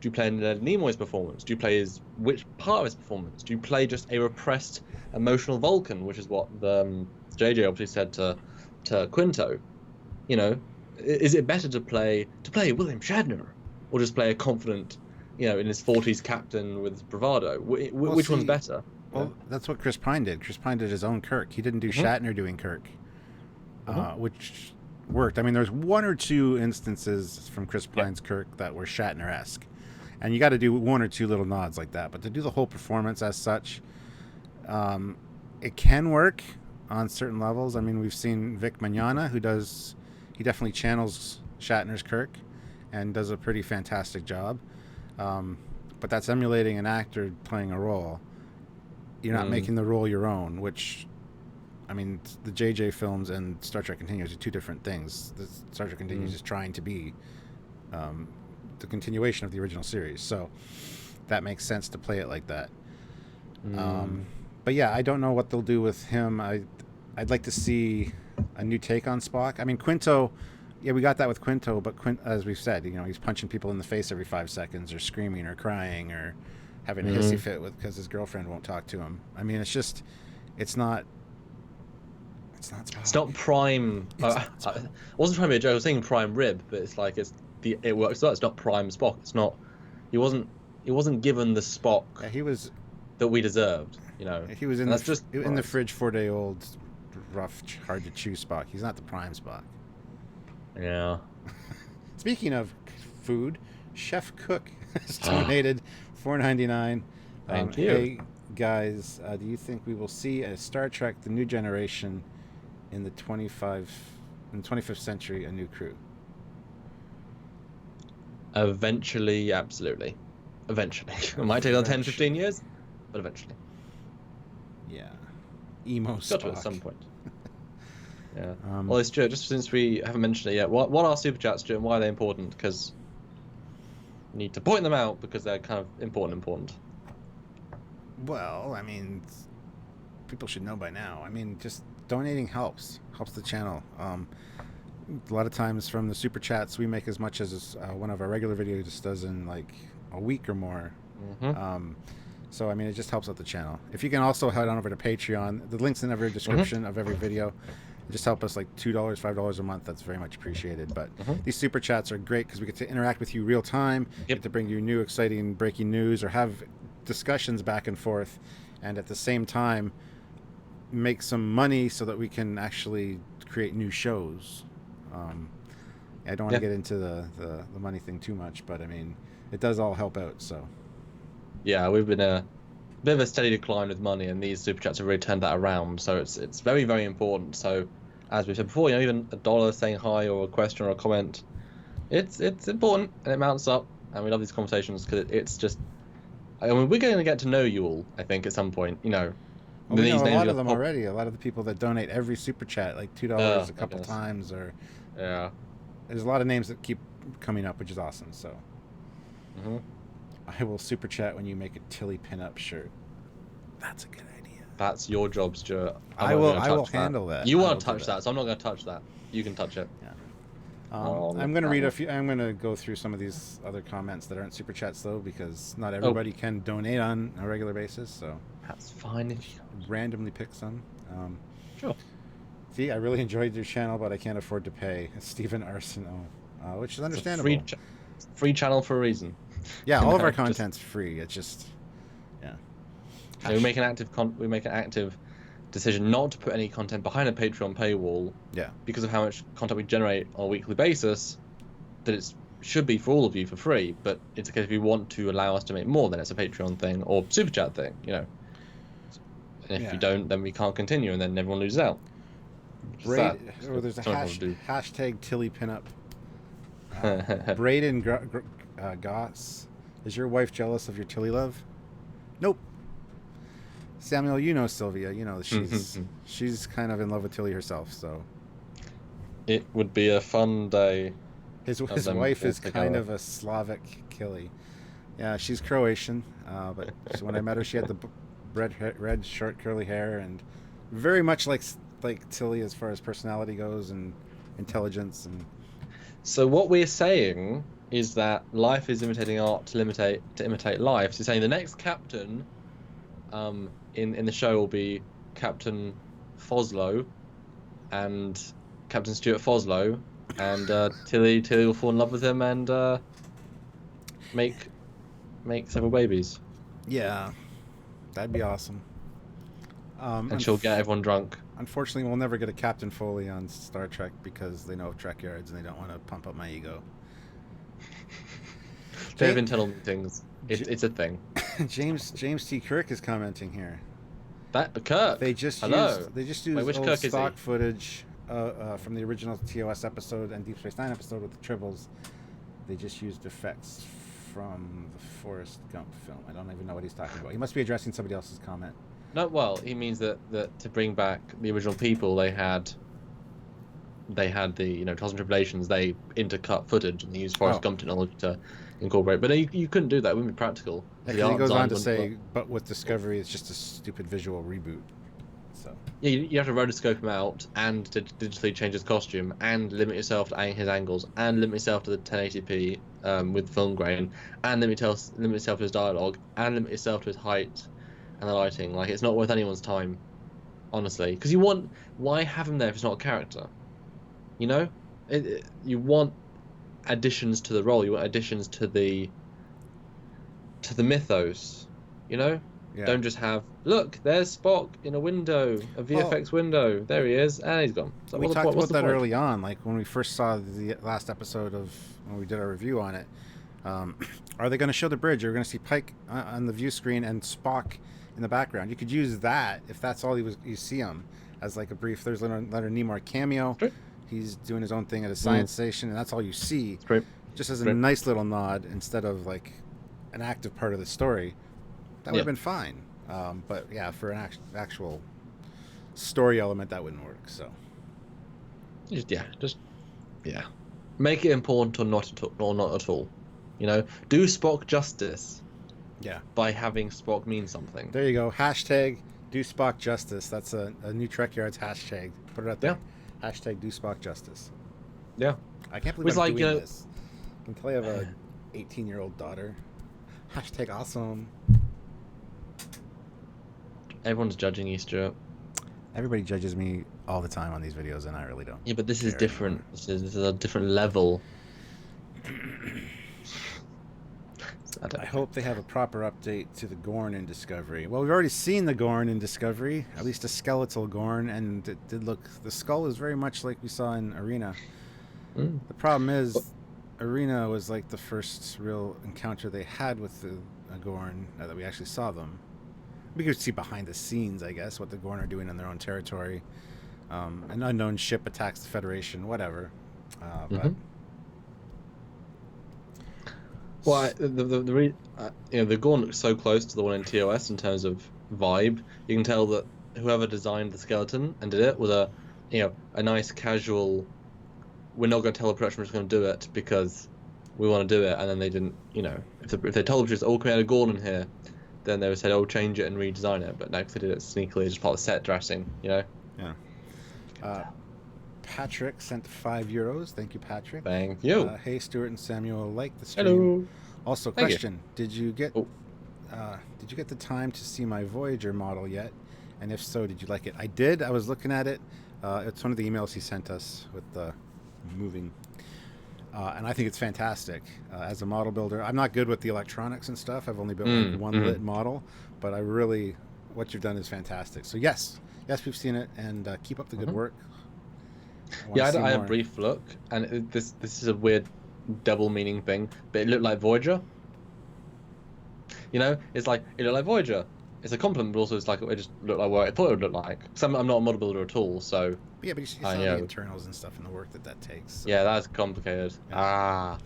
Do you play Leonard Nimoy's performance? Do you play which part of his performance? Do you play just a repressed emotional Vulcan, which is what the JJ obviously said to Quinto? Is it better to play William Shatner or just play a confident, in his 40s captain with bravado? Which one's better? Well, that's what Chris Pine did. Chris Pine did his own Kirk. He didn't do Shatner doing Kirk, which worked. I mean, there's one or two instances from Chris Pine's Kirk that were Shatner-esque, and you got to do one or two little nods like that. But to do the whole performance as such, it can work on certain levels. I mean, we've seen Vic Mignogna, he definitely channels Shatner's Kirk and does a pretty fantastic job. But that's emulating an actor playing a role. You're not making the role your own, which, I mean, the JJ films and Star Trek Continues are two different things. The Star Trek Continues is trying to be the continuation of the original series, so that makes sense to play it like that. But yeah, I don't know what they'll do with him. I'd like to see a new take on Spock. I mean, Quinto, yeah, we got that with Quinto, but as we've said, he's punching people in the face every 5 seconds, or screaming, or crying, or having a hissy fit because his girlfriend won't talk to him. I mean, it's not Spock. It's not prime. I wasn't trying to be a joke. I was saying prime rib, but it's like it works. So it's not prime Spock. It's not. He wasn't given the Spock. Yeah, he was that we deserved. He was in the fridge 4-day-old, rough, hard to chew Spock. He's not the prime Spock. Yeah. Speaking of food, Chef Cook has donated $4.99. Thank you. Hey guys, do you think we will see a Star Trek: The New Generation in the 25th century, a new crew? Eventually, absolutely. Eventually. It might take another 10, 15 years, but eventually. Yeah. Emo Spock. Got to at some point. Yeah. Well, Stuart, just since we haven't mentioned it yet, what are super chats, Stuart, and why are they important? Because we need to point them out because they're kind of important. Well, I mean, people should know by now. I mean, just donating helps the channel. A lot of times from the super chats, we make as much as one of our regular videos does in like a week or more. So, I mean, it just helps out the channel. If you can also head on over to Patreon, the link's in every description of every video. Just help us like $2, $5 a month. That's very much appreciated. But these super chats are great because we get to interact with you real time, get to bring you new, exciting, breaking news, or have discussions back and forth, and at the same time make some money so that we can actually create new shows. I don't want to get into the money thing too much, but I mean, it does all help out. So yeah, we've been a bit of a steady decline with money, and these super chats have really turned that around. So it's very, very important. So as we said before, even $1 saying hi or a question or a comment, it's important, and it mounts up. And we love these conversations because it's just. I mean, we're going to get to know you all, I think, at some point. We know a lot of them already. A lot of the people that donate every super chat, like $2 a couple times, or there's a lot of names that keep coming up, which is awesome. So I will super chat when you make a Tilly pinup shirt. That's a good idea. That's your job, Stuart. I will handle that. You want to touch that, so I'm not going to touch that. You can touch it. Yeah. I'm going to read a few. I'm going to go through some of these other comments that aren't super chats though, because not everybody can donate on a regular basis. So that's fine if you randomly pick some. Sure. See, I really enjoyed your channel, but I can't afford to pay. Stephen Arsenault, which is understandable. Free channel for a reason. Yeah, all of our content's free. It's just, So we make an active decision not to put any content behind a Patreon paywall. Yeah. Because of how much content we generate on a weekly basis, that it's should be for all of you for free, but it's a case if you want to allow us to make more, then it's a Patreon thing or Super Chat thing, you know. And if you don't, then we can't continue, and then everyone loses out. There's a hashtag Tilly pinup. Braden Goss, is your wife jealous of your Tilly love? Nope. Samuel, you know Sylvia. You know she's kind of in love with Tilly herself. So it would be a fun day. His wife is kind of a Slavic Killy. Yeah, she's Croatian, but when I met her, she had the red short curly hair and very much like Tilly as far as personality goes and intelligence. And so what we're saying is that life is imitating art to imitate life. So saying the next captain in the show will be Captain Foslow and Captain Stuart Foslow, and Tilly will fall in love with him and make several babies. Yeah, that'd be awesome. And she'll get everyone drunk. Unfortunately, we'll never get a Captain Foley on Star Trek because they know Trekyards and they don't want to pump up my ego. They have internal meetings. It's a thing. James T. Kirk is commenting here. That Kirk. They just used old stock footage from the original TOS episode and Deep Space Nine episode with the Tribbles. They just used effects from the Forrest Gump film. I don't even know what he's talking about. He must be addressing somebody else's comment. No, well, he means that to bring back the original people, they had the Trials and Tribulations. They intercut footage and they used Forrest Gump technology to incorporate. But you couldn't do that. It wouldn't be practical. He goes on to say, but with Discovery, it's just a stupid visual reboot. So yeah, you have to rotoscope him out and to digitally change his costume and limit yourself to his angles and limit yourself to the 1080p with film grain and limit yourself to his dialogue and limit yourself to his height and the lighting. Like, it's not worth anyone's time, honestly. Because why have him there if it's not a character? You know, you want additions to the role. You want additions to the mythos. You know, don't just have look. There's Spock in a window, a VFX window. There he is, and he's gone. So we talked about that early on, like when we first saw the last episode of when we did our review on it. Are they going to show the bridge? You're going to see Pike on the view screen and Spock in the background. You could use that if that's all you see him as like a brief. There's Leonard Nimoy cameo. Right. He's doing his own thing at a science station, and that's all you see. Right. Just as a nice little nod instead of like an active part of the story. That would have been fine. But yeah, for an actual story element, that wouldn't work. So just make it important or not at all. You know, do Spock justice. Yeah. By having Spock mean something. There you go. Hashtag do Spock justice. That's a new Trekyards hashtag. Put it out there. Yeah. Hashtag do Spock justice. Yeah. I can't believe I'm doing this. I can tell you have a 18-year-old daughter. Hashtag awesome. Everyone's judging you, Stuart. Everybody judges me all the time on these videos, and I really don't. Yeah, but this is different. This is a different level. I hope they have a proper update to the Gorn in Discovery. Well, we've already seen the Gorn in Discovery, at least a skeletal Gorn, and it did look. The skull is very much like we saw in Arena. The problem is, Arena was like the first real encounter they had with the Gorn that we actually saw them. We could see behind the scenes, I guess, what the Gorn are doing in their own territory. An unknown ship attacks the Federation, whatever. But well, the Gorn looks so close to the one in TOS in terms of vibe. You can tell that whoever designed the skeleton and did it was a nice casual. We're not going to tell the production we're just going to do it because we want to do it, and then they didn't. You know, if they told us, "Oh, can we add a Gorn in here?" Then they would say, "Oh, change it and redesign it." But no, because they did it sneakily, just part of the set dressing. You know. Yeah. Patrick sent €5. Thank you, Patrick. Thank you. Hey, Stuart and Samuel, like the stream. Hello. Also, question: Did you get the time to see my Voyager model yet? And if so, did you like it? I did. I was looking at it. It's one of the emails he sent us with the moving, and I think it's fantastic. As a model builder, I'm not good with the electronics and stuff. I've only built like one lit model, but what you've done is fantastic. So yes, we've seen it, and keep up the good work. I had a brief look, and this is a weird double meaning thing, but it looked like Voyager. You know, it's like it looked like Voyager. It's a compliment, but also it's like it just looked like what I thought it would look like. Because I'm not a model builder at all, so Yeah, but you saw I the know. internals and stuff and the work that takes. So. Yeah, that's complicated. Yeah.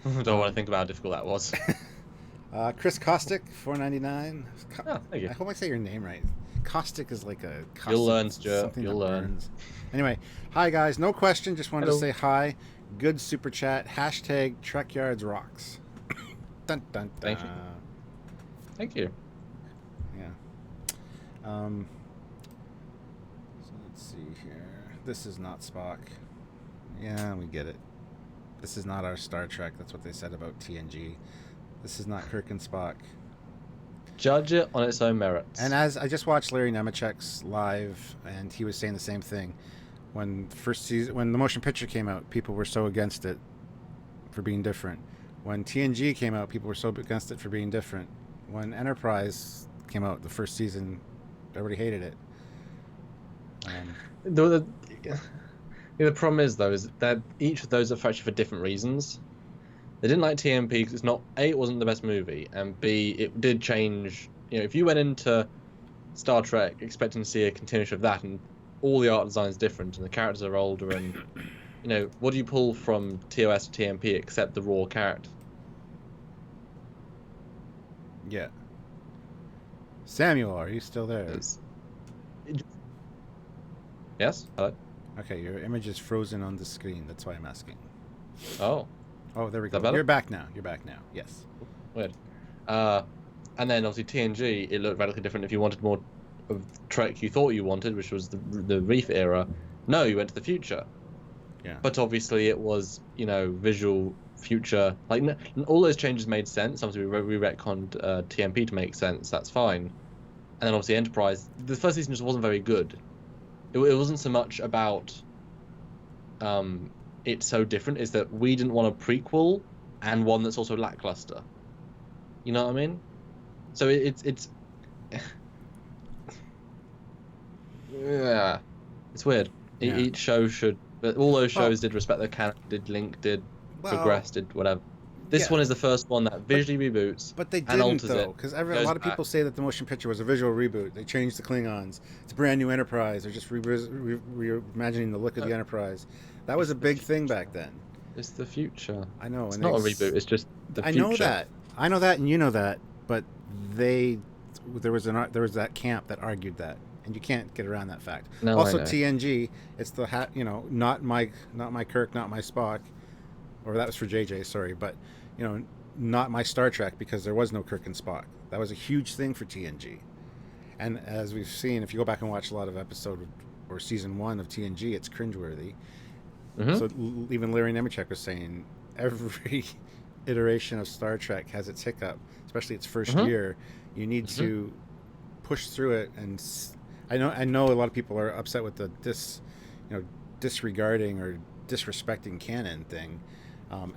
Don't want to think about how difficult that was. Chris Caustic, $4.99. Thank you. I hope I say your name right. Caustic is like a caustic, You'll learn, Stuart. something You'll that learn. burns. Anyway, hi guys. No question. Just wanted Hello. to say hi. Good super chat. Hashtag Trekyards rocks. Dun, dun, dun. Thank you. Yeah. So let's see here. This is not Spock. Yeah, we get it. This is not our Star Trek. That's what they said about TNG. This is not Kirk and Spock. Judge it on its own merits. And as I just watched Larry Nemechek's live, and he was saying the same thing. When when the motion picture came out, people were so against it for being different. When TNG came out, people were so against it for being different. When Enterprise came out, the first season, everybody hated it. The problem is, though, is that each of those are actually for different reasons. They didn't like TMP because it's not A, it wasn't the best movie, and B, it did change. You know, if you went into Star Trek expecting to see a continuation of that, and all the art design is different, and the characters are older, and you know, what do you pull from TOS to TMP except the raw character? Yeah. Samuel, are you still there? Yes? Hello? Okay, your image is frozen on the screen. That's why I'm asking. Oh, there we that go. better? You're back now. Yes. weird. And then obviously TNG, it looked radically different. If you wanted more of Trek you thought you wanted, which was the Reef era, no, you went to the future. Yeah. But obviously it was, you know, visual future. Like all those changes made sense. Obviously we retconned TMP to make sense. That's fine. And then obviously Enterprise. The first season just wasn't very good. It wasn't so much about it's so different. Is that we didn't want a prequel and one that's also lackluster. You know what I mean? So it's yeah, it's weird. Yeah. Each show should. But all those shows did respect their canon, did link, did progress, did whatever. This one is the first one that visually reboots. But they and didn't, alters though, it. because a lot of people say that the motion picture was a visual reboot. They changed the Klingons. It's a brand new Enterprise. They're just reimagining the look of the Enterprise. That was a big thing back then. It's the future. I know. It's and not a reboot. It's just the future. I know that, and you know that. But there was that camp that argued that, and you can't get around that fact. No, also, I know. TNG. It's the not my Kirk, not my Spock, or that was for JJ. Sorry, but not my Star Trek, because there was no Kirk and Spock. That was a huge thing for TNG. And as we've seen, if you go back and watch a lot of episode or season 1 of TNG, it's cringeworthy. Mm-hmm. So even Larry Nemechek was saying every iteration of Star Trek has its hiccup, especially its first year. You need to push through it. And I know a lot of people are upset with the disregarding or disrespecting canon thing.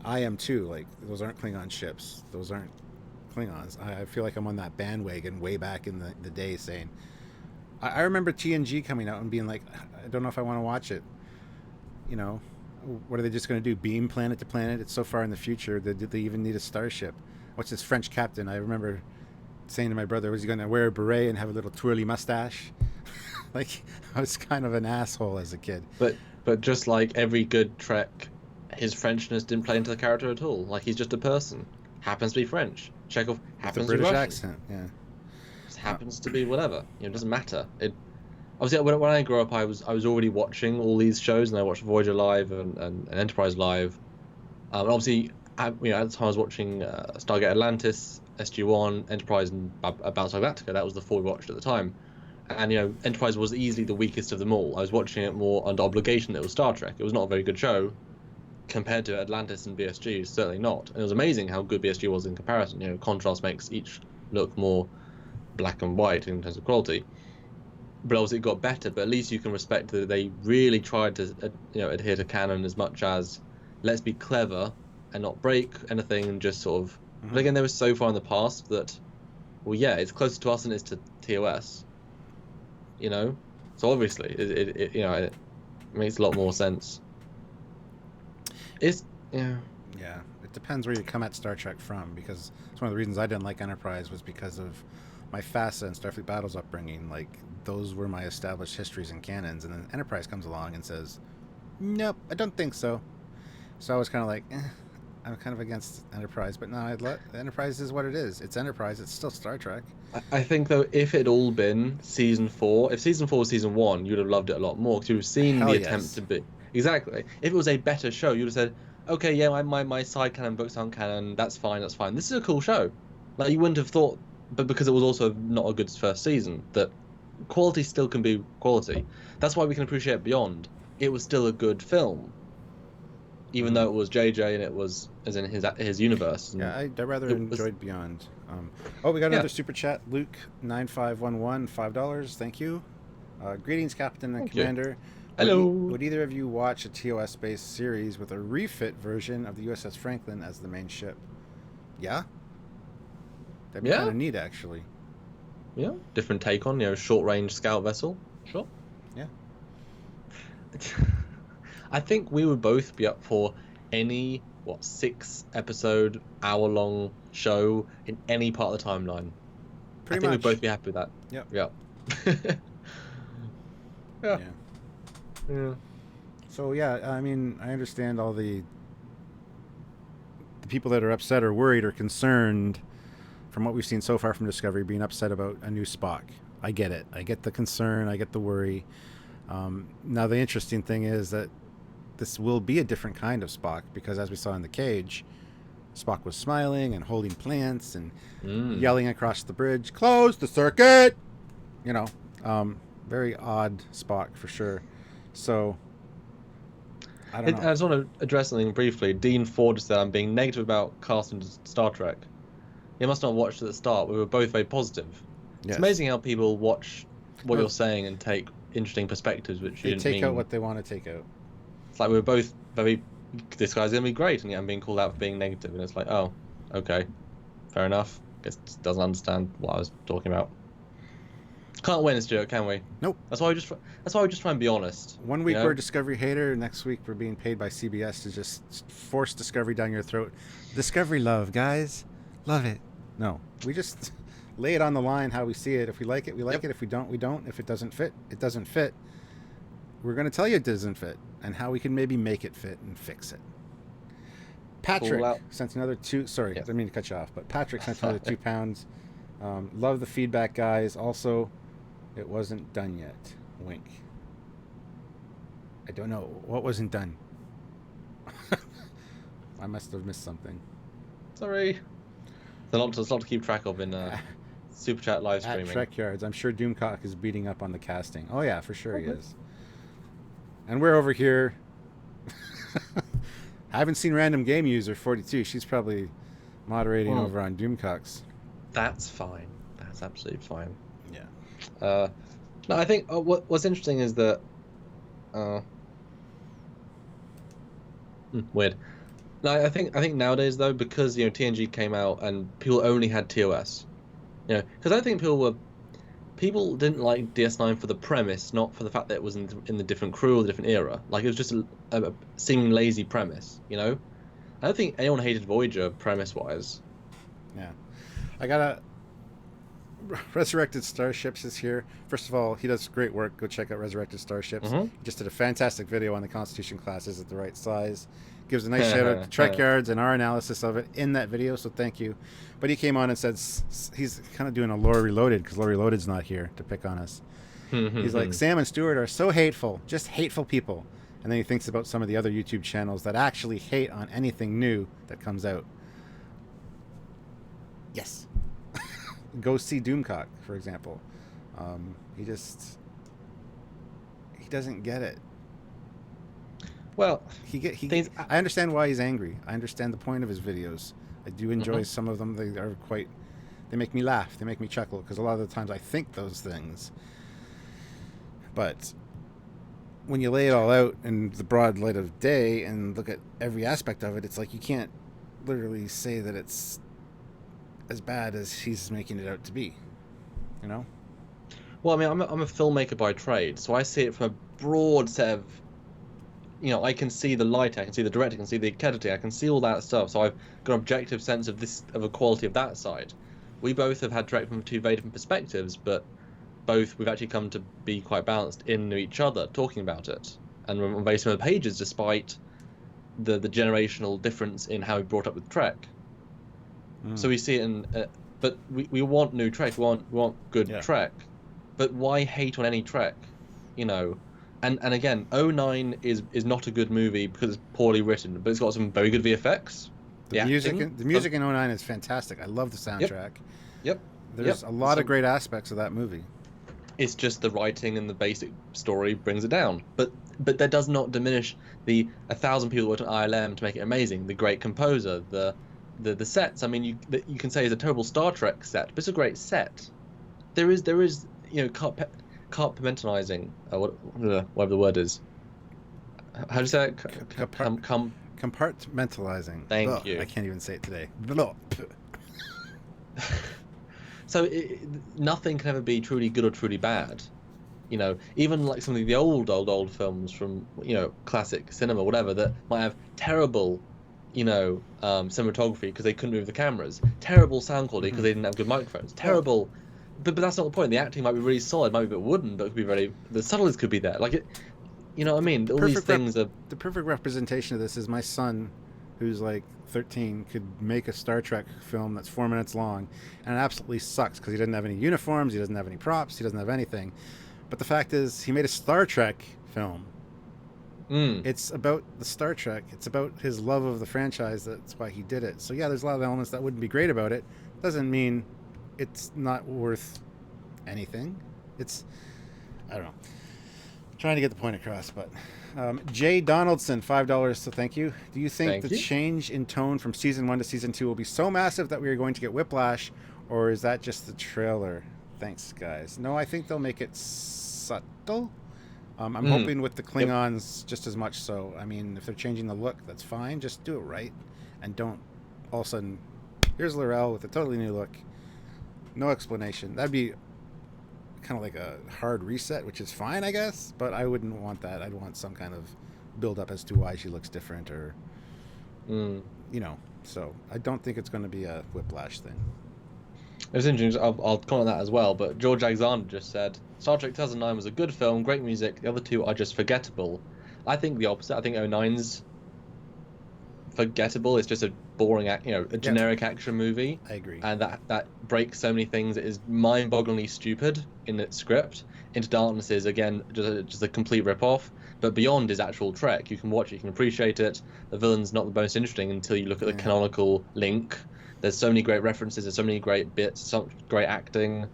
I am too. Like, those aren't Klingon ships. Those aren't Klingons. I feel like I'm on that bandwagon way back in the day saying, I remember TNG coming out and being like, I don't know if I want to watch it. What are they just going to do? Beam planet to planet? It's so far in the future. Did they even need a starship? What's this French captain? I remember saying to my brother, was he going to wear a beret and have a little twirly mustache? Like, I was kind of an asshole as a kid. But just like every good Trek, his Frenchness didn't play into the character at all. Like, he's just a person. Happens to be French. Chekhov happens to be British Russian. accent, yeah. Just happens to be whatever. It doesn't matter. Obviously, when I grew up, I was already watching all these shows, and I watched Voyager live and Enterprise live. And obviously, at the time I was watching Stargate Atlantis, SG-1, Enterprise, and Battlestar Galactica. That was the 4 we watched at the time. And Enterprise was easily the weakest of them all. I was watching it more under obligation that it was Star Trek. It was not a very good show compared to Atlantis and BSG. Certainly not. And it was amazing how good BSG was in comparison. Contrast makes each look more black and white in terms of quality. But obviously it got better. But at least you can respect that they really tried to adhere to canon as much as let's be clever and not break anything and just sort of. Mm-hmm. But again, they were so far in the past that, well, yeah, it's closer to us than it is to TOS. So obviously it makes a lot more sense. It's depends where you come at Star Trek from, because it's one of the reasons I didn't like Enterprise was because of my FASA and Starfleet Battles upbringing. Like, those were my established histories and canons, and then Enterprise comes along and says, nope, I don't think so. So I was kind of like, I'm kind of against Enterprise, but no, Enterprise is what it is. It's Enterprise. It's still Star Trek. I think, though, if it had all been season 4, if season 4 was season 1, you'd have loved it a lot more, because you'd have seen the attempt to be. Exactly. If it was a better show, you'd have said, okay, yeah, my side canon books aren't canon, that's fine. This is a cool show. Like, you wouldn't have thought, but because it was also not a good first season, that quality still can be quality. That's why we can appreciate Beyond. It was still a good film. Even though it was JJ and it was as in his universe. Yeah, I rather enjoyed Beyond. We got another super chat. Luke9511, $5. Thank you. Greetings, Captain and Commander. Hello. Would either of you watch a TOS-based series with a refit version of the USS Franklin as the main ship? Yeah. That'd be kind of neat, actually. Yeah. Different take on, short-range scout vessel. Sure. Yeah. I think we would both be up for any 6-episode, hour-long show in any part of the timeline. I think we'd both be happy with that. Yep. Yeah. Yeah. So I mean, I understand all the people that are upset or worried or concerned from what we've seen so far from Discovery being upset about a new Spock. I get it. I get the concern. I get the worry. Now the interesting thing is that this will be a different kind of Spock, because as we saw in The Cage, Spock was smiling and holding plants and yelling across the bridge, "Close the circuit!" Very odd Spock for sure. So, I don't know. I just want to address something briefly. Dean Ford said I'm being negative about casting Star Trek. You must not have watched at the start. We were both very positive. Yes. It's amazing how people watch what you're saying and take interesting perspectives, which you didn't mean. They take out what they want to take out. It's like we were both very, this guy's going to be great, and yet I'm being called out for being negative, and it's like, oh, okay, fair enough. Guess doesn't understand what I was talking about. Can't win, Stuart, can we? Nope. That's why we just try and be honest. One week we're a Discovery hater, next week we're being paid by CBS to just force Discovery down your throat. Discovery love, guys. Love it. No, we just lay it on the line how we see it. If we like it, we like it. If we don't, we don't. If it doesn't fit, it doesn't fit. We're going to tell you it doesn't fit and how we can maybe make it fit and fix it. Patrick sent another Sorry, I didn't mean to cut you off, but Patrick sent another £2. Love the feedback, guys. Also, it wasn't done yet. Wink. I don't know. What wasn't done? I must have missed something. Sorry. There's a lot to keep track of in Super Chat live streaming. At Trekyards. I'm sure Doomcock is beating up on the casting. Oh, yeah, for sure he is. And we're over here. I haven't seen Random Game User 42. She's probably moderating over on Doomcocks. That's fine. That's absolutely fine. Yeah. No, I think what's interesting is that weird. No, I think nowadays though, because TNG came out and people only had TOS, because I think people didn't like DS9 for the premise, not for the fact that it was in the different crew or the different era. Like, it was just a seeming lazy premise, I don't think anyone hated Voyager premise-wise. Yeah. I got Resurrected Starships is here. First of all, he does great work. Go check out Resurrected Starships. He just did a fantastic video on the Constitution classes at the right size. Gives a nice shout out to Trekyards and our analysis of it in that video, so thank you. But he came on and said he's kind of doing a Lore Reloaded, because Lore Reloaded's not here to pick on us. He's like, Sam and Stuart are so hateful, just hateful people. And then he thinks about some of the other YouTube channels that actually hate on anything new that comes out. Yes. Go see Doomcock, for example. He doesn't get it. Well, I understand why he's angry. I understand the point of his videos. I do enjoy some of them. They make me laugh. They make me chuckle, because a lot of the times I think those things. But when you lay it all out in the broad light of day and look at every aspect of it, it's like you can't literally say that it's as bad as he's making it out to be. Well, I mean, I'm a filmmaker by trade, so I see it from a broad set of I can see the lighting, I can see the directing, I can see the editing, I can see all that stuff. So I've got an objective sense of a quality of that side. We both have had directed from two very different perspectives, but we've actually come to be quite balanced into each other, talking about it, and we're on very similar pages, despite the generational difference in how we brought up with Trek. So we see it but we want new Trek, we want good Trek, but why hate on any Trek, And again, 09 is not a good movie because it's poorly written, but it's got some very good VFX. The music in 09 is fantastic. I love the soundtrack. Yep. There's a lot of great aspects of that movie. It's just the writing and the basic story brings it down. But that does not diminish the 1,000 people who worked on ILM to make it amazing. The great composer, the sets. I mean, you can say it's a terrible Star Trek set, but it's a great set. There is compartmentalizing, whatever the word is. How do you say it? Compartmentalizing. Thank you. I can't even say it today. So nothing can ever be truly good or truly bad. Even like some of the old films from, classic cinema, whatever, that might have terrible, cinematography because they couldn't move the cameras, terrible sound quality because they didn't have good microphones, terrible. But that's not the point. The acting might be really solid, might be a bit wooden, but it could be the subtleties could be there. Like you know what I mean? All these things are. The perfect representation of this is my son, who's like 13, could make a Star Trek film that's 4 minutes long, and it absolutely sucks because he doesn't have any uniforms, he doesn't have any props, he doesn't have anything. But the fact is, he made a Star Trek film. It's about the Star Trek. It's about his love of the franchise. That's why he did it. So yeah, there's a lot of elements that wouldn't be great about it. Doesn't mean it's not worth anything. I don't know. Trying to get the point across, but Jay Donaldson, $5, so thank you. Do you think the change in tone from season 1 to season 2 will be so massive that we are going to get whiplash, or is that just the trailer? Thanks, guys. No, I think they'll make it subtle. I'm hoping with the Klingons just as much so. I mean, if they're changing the look, that's fine. Just do it right, and don't all of a sudden, here's L'Rell with a totally new look. No explanation. That'd be kind of like a hard reset, which is fine, I guess, but I wouldn't want that. I'd want some kind of build up as to why she looks different, or so I don't think it's going to be a whiplash thing. It was interesting. I'll comment on that as well, but George Alexander just said Star Trek 2009 was a good film, great music, the other two are just forgettable. I think the opposite. I think 09's forgettable. It's just a boring a generic action movie. I agree. And that breaks so many things. It is mind-bogglingly stupid in its script. Into Darkness is again just a complete rip-off. But Beyond is actual Trek. You can watch it, you can appreciate it. The villain's not the most interesting until you look at the canonical link. There's so many great references, there's so many great bits, so great acting.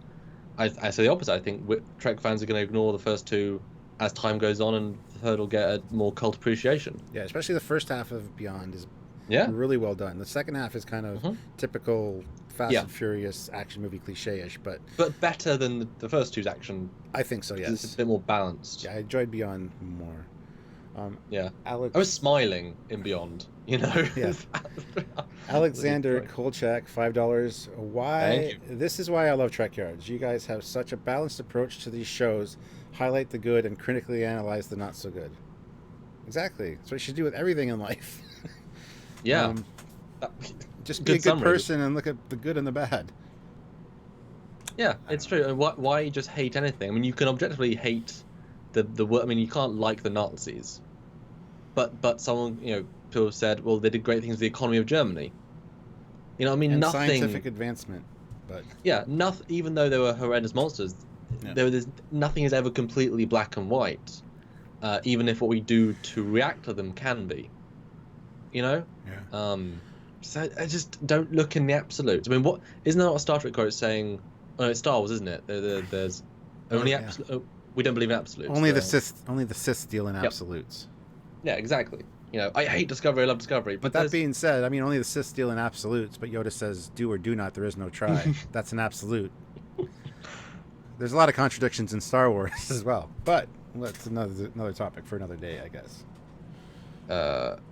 I say the opposite. I think Trek fans are going to ignore the first two as time goes on, and the third will get a more cult appreciation. Yeah, especially the first half of Beyond is really well done. The second half is kind of typical Fast and Furious action movie cliche-ish, but better than the first two's action. I think so, yes. It's a bit more balanced. Yeah, I enjoyed Beyond more. Alex, I was smiling in Beyond, Yeah. Alexander Kolchak, $5. Why? This is why I love Trekyards. You guys have such a balanced approach to these shows. Highlight the good and critically analyze the not so good. Exactly. That's what you should do with everything in life. Yeah. Just be a good person and look at the good and the bad. Yeah, it's true. Why just hate anything? I mean, you can objectively hate the word. I mean, you can't like the Nazis, but someone people have said, well, they did great things with the economy of Germany. I mean, and nothing. Scientific advancement, but nothing. Even though they were horrendous monsters, there's nothing is ever completely black and white. Even if what we do to react to them can be, So I just don't look in the absolutes. I mean, what isn't there a Star Trek quote saying? Oh, it's Star Wars, isn't it? There's only absolute. Oh, we don't believe in absolutes. Only the Sith deal in absolutes. Yeah, exactly. I hate Discovery, I love Discovery. But that being said, I mean, only the Sith deal in absolutes. But Yoda says, "Do or do not. There is no try." That's an absolute. There's a lot of contradictions in Star Wars as well. But that's another topic for another day, I guess.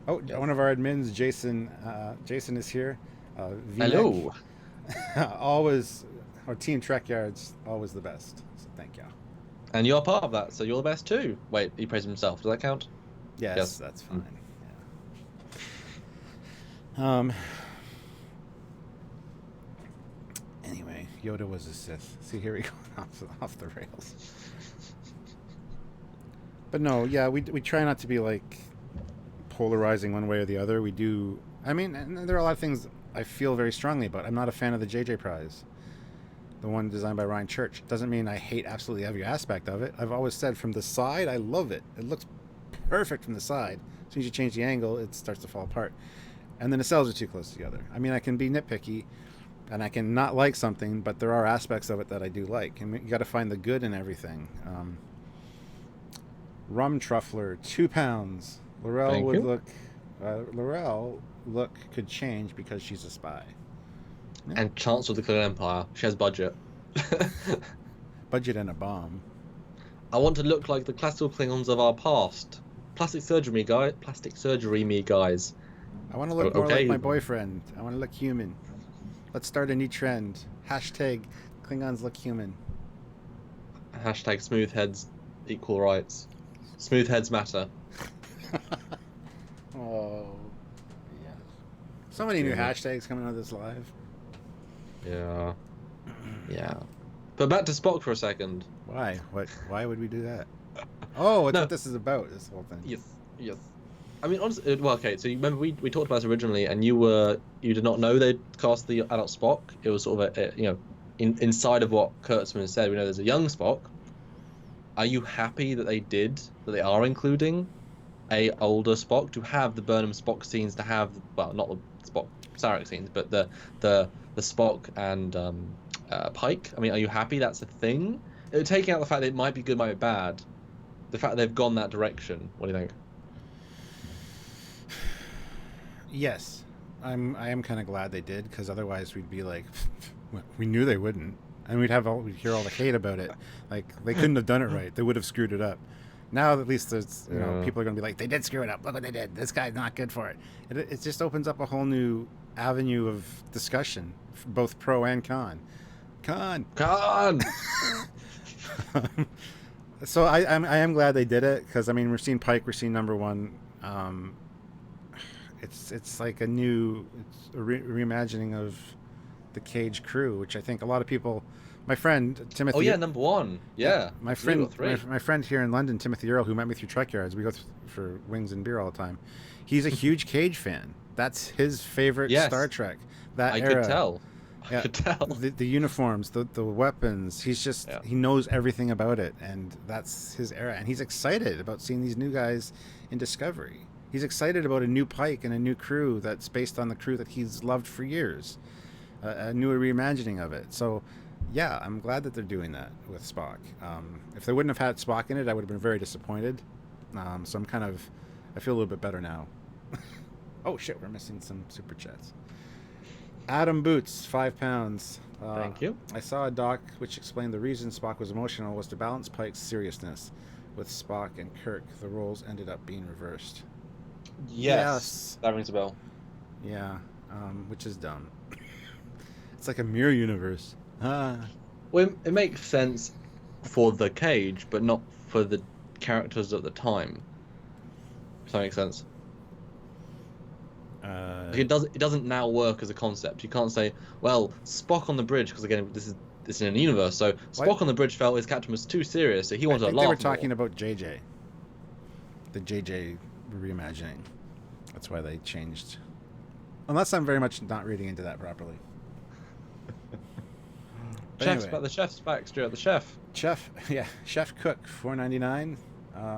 One of our admins, Jason. Jason is here. Hello. Always, our team Trekyards, always the best. So thank you. And you're part of that, so you're the best too. Wait, he praised himself. Does that count? Yes, Yes. that's Mm. fine. Yeah. Anyway, Yoda was a Sith. See, here we go off the rails. But no, yeah, we try not to be like polarizing one way or the other. We do. I mean, and there are a lot of things I feel very strongly about. I'm not a fan of the JJ Prize, the one designed by Ryan Church. Doesn't mean I hate absolutely every aspect of it. I've always said from the side, I love it. It looks perfect from the side. As soon as you change the angle, it starts to fall apart. And the nacelles are too close together. I mean, I can be nitpicky, and I can not like something, but there are aspects of it that I do like. And you got to find the good in everything. Rum Truffler, 2 pounds. Thank you. Laurel look could change because she's a spy. Yeah. And Chancellor of the Klingon Empire. She has budget. Budget and a bomb. I want to look like the classical Klingons of our past. Plastic surgery me guys. I want to look more Okay. like my boyfriend. I want to look human. Let's start a new trend. Hashtag Klingons look human. Hashtag smooth heads equal rights. Smooth heads matter. Oh, yeah. So many new hashtags coming out of this live. Yeah. Yeah. But back to Spock for a second. Why? Why would we do that? Oh, it's No. what this is about, this whole thing. Yes. Yes. I mean, honestly, well, okay. So you remember we talked about this originally, and you did not know they'd cast the adult Spock. It was sort of inside of what Kurtzman said. We know there's a young Spock. Are you happy that they are including a older Spock to have the Burnham Spock scenes, to have, well, not the Spock Sarek scenes, but the Spock and Pike? I mean, are you happy that's a thing? Taking out the fact that it might be good, might be bad, the fact that they've gone that direction, what do you think? Yes, I am kind of glad they did, because otherwise we'd be like, we knew they wouldn't, and we'd hear all the hate about it. Like, they couldn't have done it right. They would have screwed it up. Now at least there's people are gonna be like, they did screw it up. Look what they did. This guy's not good for it. It just opens up a whole new avenue of discussion, both pro and con. Con. So I am glad they did it, because I mean, we're seeing Pike, we're seeing Number One. It's like a reimagining of the Cage crew, which I think a lot of people. My friend Timothy. Oh yeah, Number One. Yeah. My friend, my friend here in London, Timothy Earle, who met me through Trekyards. We go for wings and beer all the time. He's a huge Cage fan. That's his favorite Star Trek. That era. Could tell. Yeah, I could tell. The uniforms, the weapons. He's just he knows everything about it, and that's his era. And he's excited about seeing these new guys in Discovery. He's excited about a new Pike and a new crew that's based on the crew that he's loved for years. A newer reimagining of it. So, yeah, I'm glad that they're doing that with Spock. If they wouldn't have had Spock in it, I would have been very disappointed. So I feel a little bit better now. Oh shit, we're missing some super chats. Adam Boots, 5 pounds. Thank you. I saw a doc which explained the reason Spock was emotional was to balance Pike's seriousness. With Spock and Kirk, the roles ended up being reversed. Yes. That rings a bell. Yeah, which is dumb. It's like a mirror universe. Well, it makes sense for the Cage, but not for the characters at the time. Does that make sense? It doesn't now work as a concept. You can't say, well, Spock on the bridge, because again, this is in a universe. So Spock on the bridge felt his captain was too serious, so he wanted to laugh. They were talking about JJ, the JJ reimagining. That's why they changed. Unless I'm very much not reading into that properly. The chef's back, Stuart. The chef. Chef Cook, $4.99.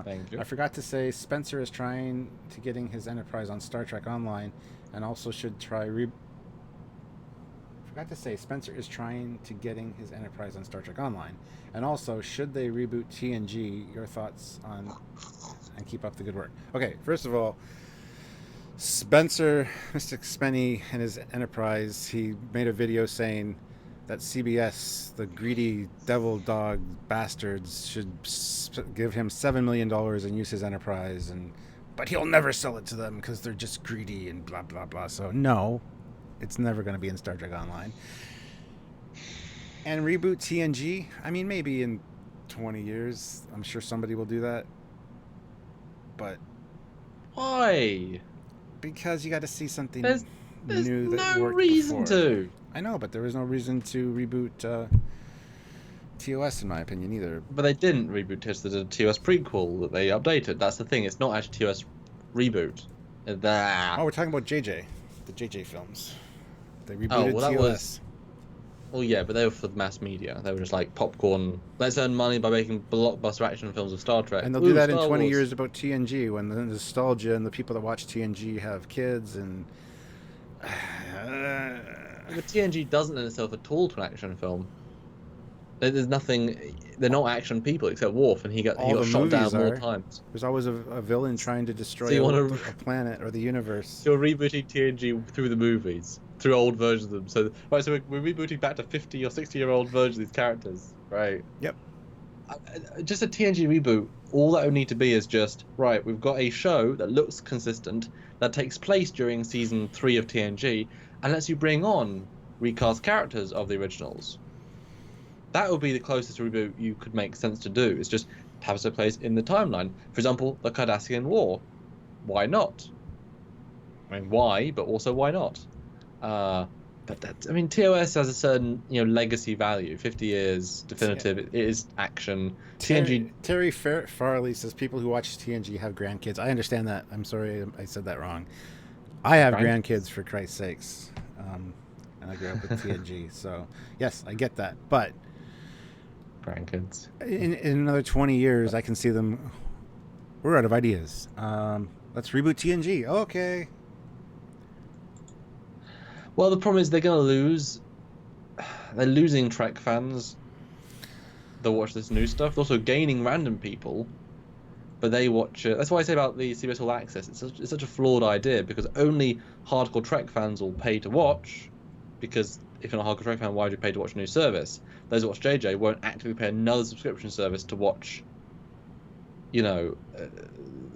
Thank you. I forgot to say Spencer is trying to getting his Enterprise on Star Trek Online, and also should try Forgot to say Spencer is trying to getting his Enterprise on Star Trek Online, and also should they reboot TNG? Your thoughts on, and keep up the good work. Okay, first of all, Spencer, Mr. Spenny, and his Enterprise, he made a video saying that CBS, the greedy devil dog bastards, should give him $7 million and use his Enterprise, but he'll never sell it to them because they're just greedy and blah, blah, blah. So no, it's never going to be in Star Trek Online. And reboot TNG, I mean, maybe in 20 years, I'm sure somebody will do that. But Why? Because you got to see something There's new that no worked reason before. to. I know, but there was no reason to reboot TOS, in my opinion, either. But they didn't reboot TOS. They did a TOS prequel that they updated. That's the thing. It's not actually TOS reboot. Oh, we're talking about JJ, the JJ films. They Oh, rebooted well, that TOS. was. Well, yeah, but they were for the mass media. They were just like popcorn. Let's earn money by making blockbuster action films of Star Trek. And they'll do Ooh, that in Star 20 Wars. years about TNG when the nostalgia and the people that watch TNG have kids and. But TNG doesn't lend itself at all to an action film. There's nothing. They're not action people except Worf, and he got All the shot movies down more are. times. There's always a villain trying to So destroy you want a planet or the universe. so you're rebooting TNG through the movies, through old versions of them. So right, so we're rebooting back to 50 or 60-year-old versions of these characters, right? Yep. Just a TNG reboot. All that would need to be is just right. We've got a show that looks consistent that takes place during season 3 of TNG, and lets you bring on recast characters of the originals. That would be the closest reboot you could make sense to do. It's just have it place in the timeline. For example, the Cardassian War. Why not? I mean, why? But also, why not? But that, I mean, TOS has a certain, legacy value. 50 years, definitive. It is action. TNG. Terry Farley says people who watch TNG have grandkids. I understand that. I'm sorry I said that wrong. I have grandkids, for Christ's sakes. And I grew up with TNG. So, yes, I get that. But grandkids. In another 20 years, I can see them. We're out of ideas. Let's reboot TNG. Okay. Well, the problem is they're going to lose. They're losing Trek fans that watch this new stuff. They're also gaining random people, but they watch it. That's why I say about the CBS All Access. It's such a flawed idea because only hardcore Trek fans will pay to watch. Because if you're not a hardcore Trek fan, why would you pay to watch a new service? Those that watch JJ won't actively pay another subscription service to watch.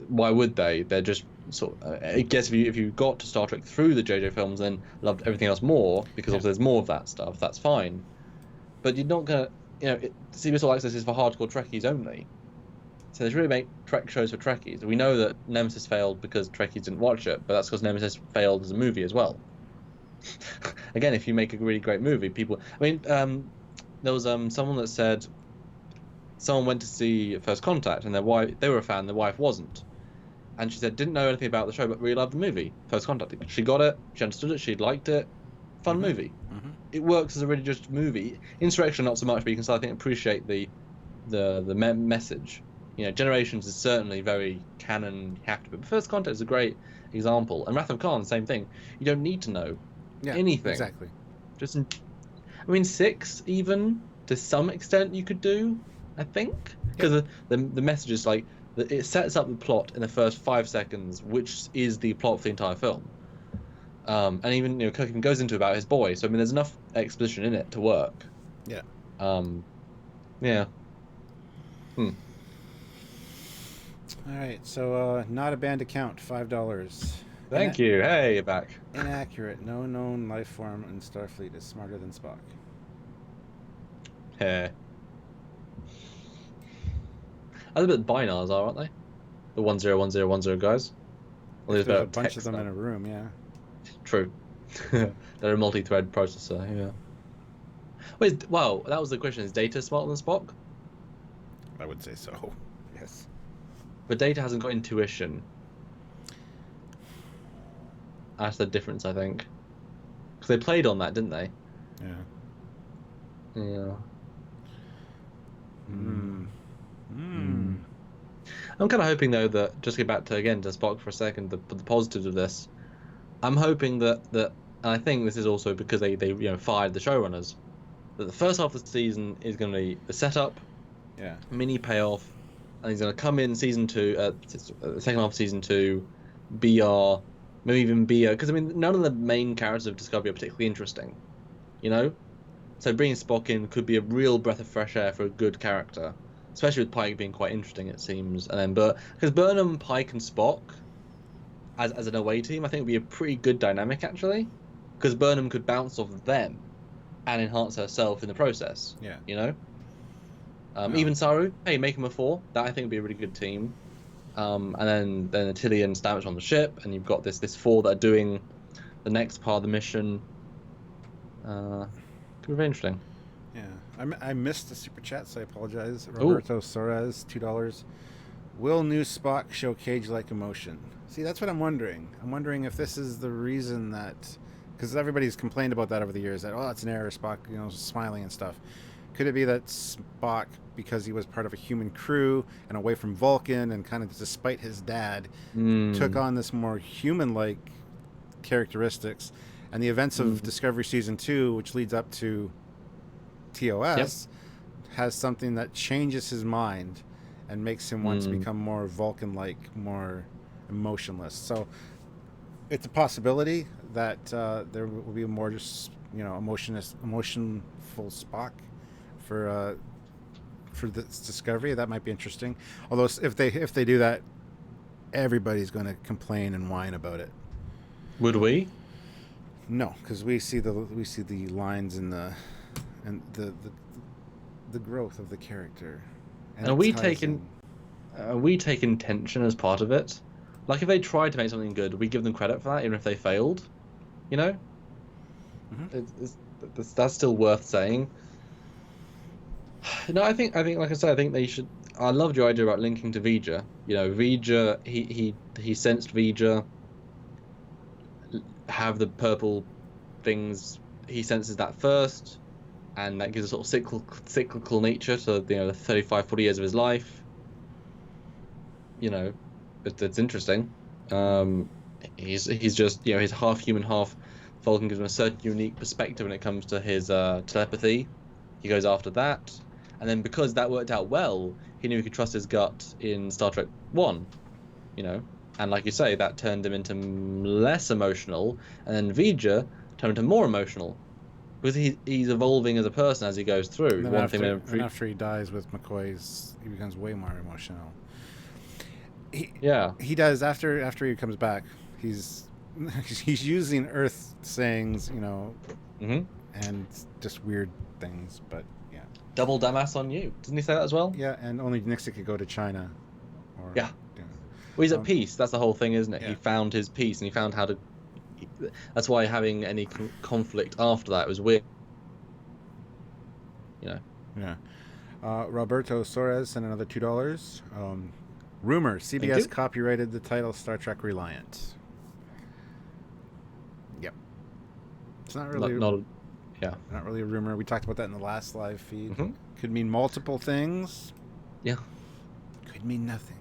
Why would they? They're just sort of, I guess if you got to Star Trek through the JJ films and loved everything else more, because obviously there's more of that stuff, that's fine. But you're not gonna, CBS All Access is for hardcore Trekkies only. So they should really make Trek shows for Trekkies. We know that Nemesis failed because Trekkies didn't watch it, but that's because Nemesis failed as a movie as well. Again, if you make a really great movie, people. I mean, there was someone that said someone went to see First Contact and they were a fan, their wife wasn't, and she said didn't know anything about the show but really loved the movie First Contact. She got it, she understood it, she liked it, fun movie. It works as a really just movie. Insurrection not so much, but you can still, I think, appreciate the message. Generations is certainly very canon, you have to, but First Contact is a great example, and Wrath of Khan, same thing. You don't need to know anything. Exactly. I mean, 6 even to some extent you could do, I think, because the message is like it sets up the plot in the first 5 seconds, which is the plot for the entire film. And even Kirk even goes into about his boy, so I mean, there's enough exposition in it to work. Yeah. Yeah. All right, so not a banned account, $5. Thank you. Hey, you're back. Inaccurate. No known life form in Starfleet is smarter than Spock. Yeah. That's a bit binars are, aren't they? The 101010 guys. Well, There's a bunch of them in a room, yeah. True. They're a multi-thread processor, yeah. Wait, wow, that was the question. Is Data smarter than Spock? I would say so. Yes. But Data hasn't got intuition. That's the difference, I think. Because they played on that, didn't they? Yeah. Yeah. I'm kind of hoping, though, that, just to get back to Spock for a second, the positives of this, I'm hoping that and I think this is also because they fired the showrunners, that the first half of the season is going to be the setup, mini payoff, and he's going to come in season 2, the second half of season 2, BR, maybe even BR, because I mean, none of the main characters of Discovery are particularly interesting, So bringing Spock in could be a real breath of fresh air for a good character, especially with Pike being quite interesting, it seems. And then, because Burnham, Pike, and Spock, as an away team, I think would be a pretty good dynamic actually, because Burnham could bounce off of them and enhance herself in the process. Yeah. Even Saru, hey, make him a 4. That I think would be a really good team. and then the Tillian stamps on the ship, and you've got this four that are doing the next part of the mission. Could be very interesting. Yeah, I missed the super chat, so I apologize. Ooh. Roberto Soares, $2. Will new Spock show cage-like emotion? See, that's what I'm wondering. I'm wondering if this is the reason that, because everybody's complained about that over the years, that it's an error, Spock, smiling and stuff. Could it be that Spock, because he was part of a human crew and away from Vulcan, and kind of despite his dad, took on this more human-like characteristics, and the events of Discovery Season 2, which leads up to TOS, has something that changes his mind and makes him want to become more Vulcan-like, more emotionless. So it's a possibility that there will be a more just emotionful Spock for this Discovery. That might be interesting. Although if they do that, everybody's going to complain and whine about it. Would we? No, because we see the lines in the growth of the character. And are we taking tension as part of it? Like, if they tried to make something good, we give them credit for that, even if they failed. That's still worth saying. No, I think, like I said, I think they should. I loved your idea about linking to V'Ger. V'Ger, he sensed V'Ger have the purple things. He senses that first, and that gives a sort of cyclical nature to the 35, 40 years of his life. It's interesting. He's just he's half human, half Vulcan, gives him a certain unique perspective when it comes to his telepathy. He goes after that, and then because that worked out well, he knew he could trust his gut in Star Trek 1. And like you say, that turned him into less emotional, and then V'Ger turned him more emotional, because he's evolving as a person as he goes through. And after he dies with McCoy's, he becomes way more emotional. He does after he comes back. He's using Earth sayings, and just weird things, but yeah. Double dumbass on you. Didn't he say that as well? Yeah, and only Nixon could go to China. Yeah. Well, he's at peace. That's the whole thing, isn't it? Yeah. He found his peace, and he found how to. That's why having any conflict after that was weird. Yeah. Roberto Soares sent another $2. Rumor: CBS copyrighted the title Star Trek Reliant. Yep. It's not really. Not really a rumor. We talked about that in the last live feed. Could mean multiple things. Yeah. Could mean nothing.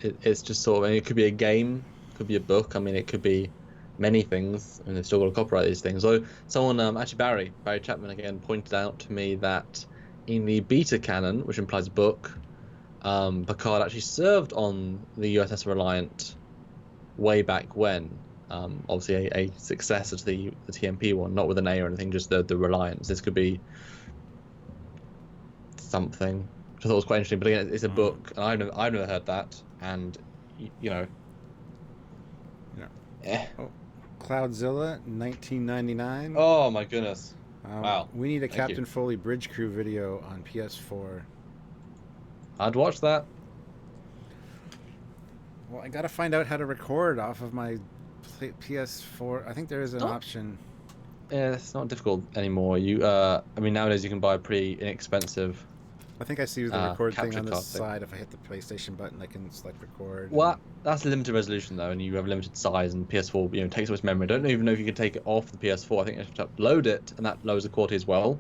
It's just sort of. It could be a game. Could be a book. I mean, it could be many things, and they've still got to copyright these things. So someone, actually Barry Chapman again, pointed out to me that in the beta canon, which implies book, Picard actually served on the USS Reliant way back when. Obviously a successor to the TMP one, not with an A or anything, just the Reliance. This could be something which I thought was quite interesting. But again, it's a book, and I've never heard that, and Yeah. Oh, Cloudzilla, 1999. Oh my goodness! Wow. We need a Captain Foley Bridge Crew video on PS4. I'd watch that. Well, I gotta find out how to record off of my PS4. I think there is an option. Yeah, it's not difficult anymore. Nowadays you can buy a pretty inexpensive. I think I see the record thing on the side. If I hit the PlayStation button, I can select record. Well, that's limited resolution though, and you have limited size, and PS4 takes so much memory. I don't even know if you can take it off the PS4. I think you have to upload it, and that lowers the quality as well.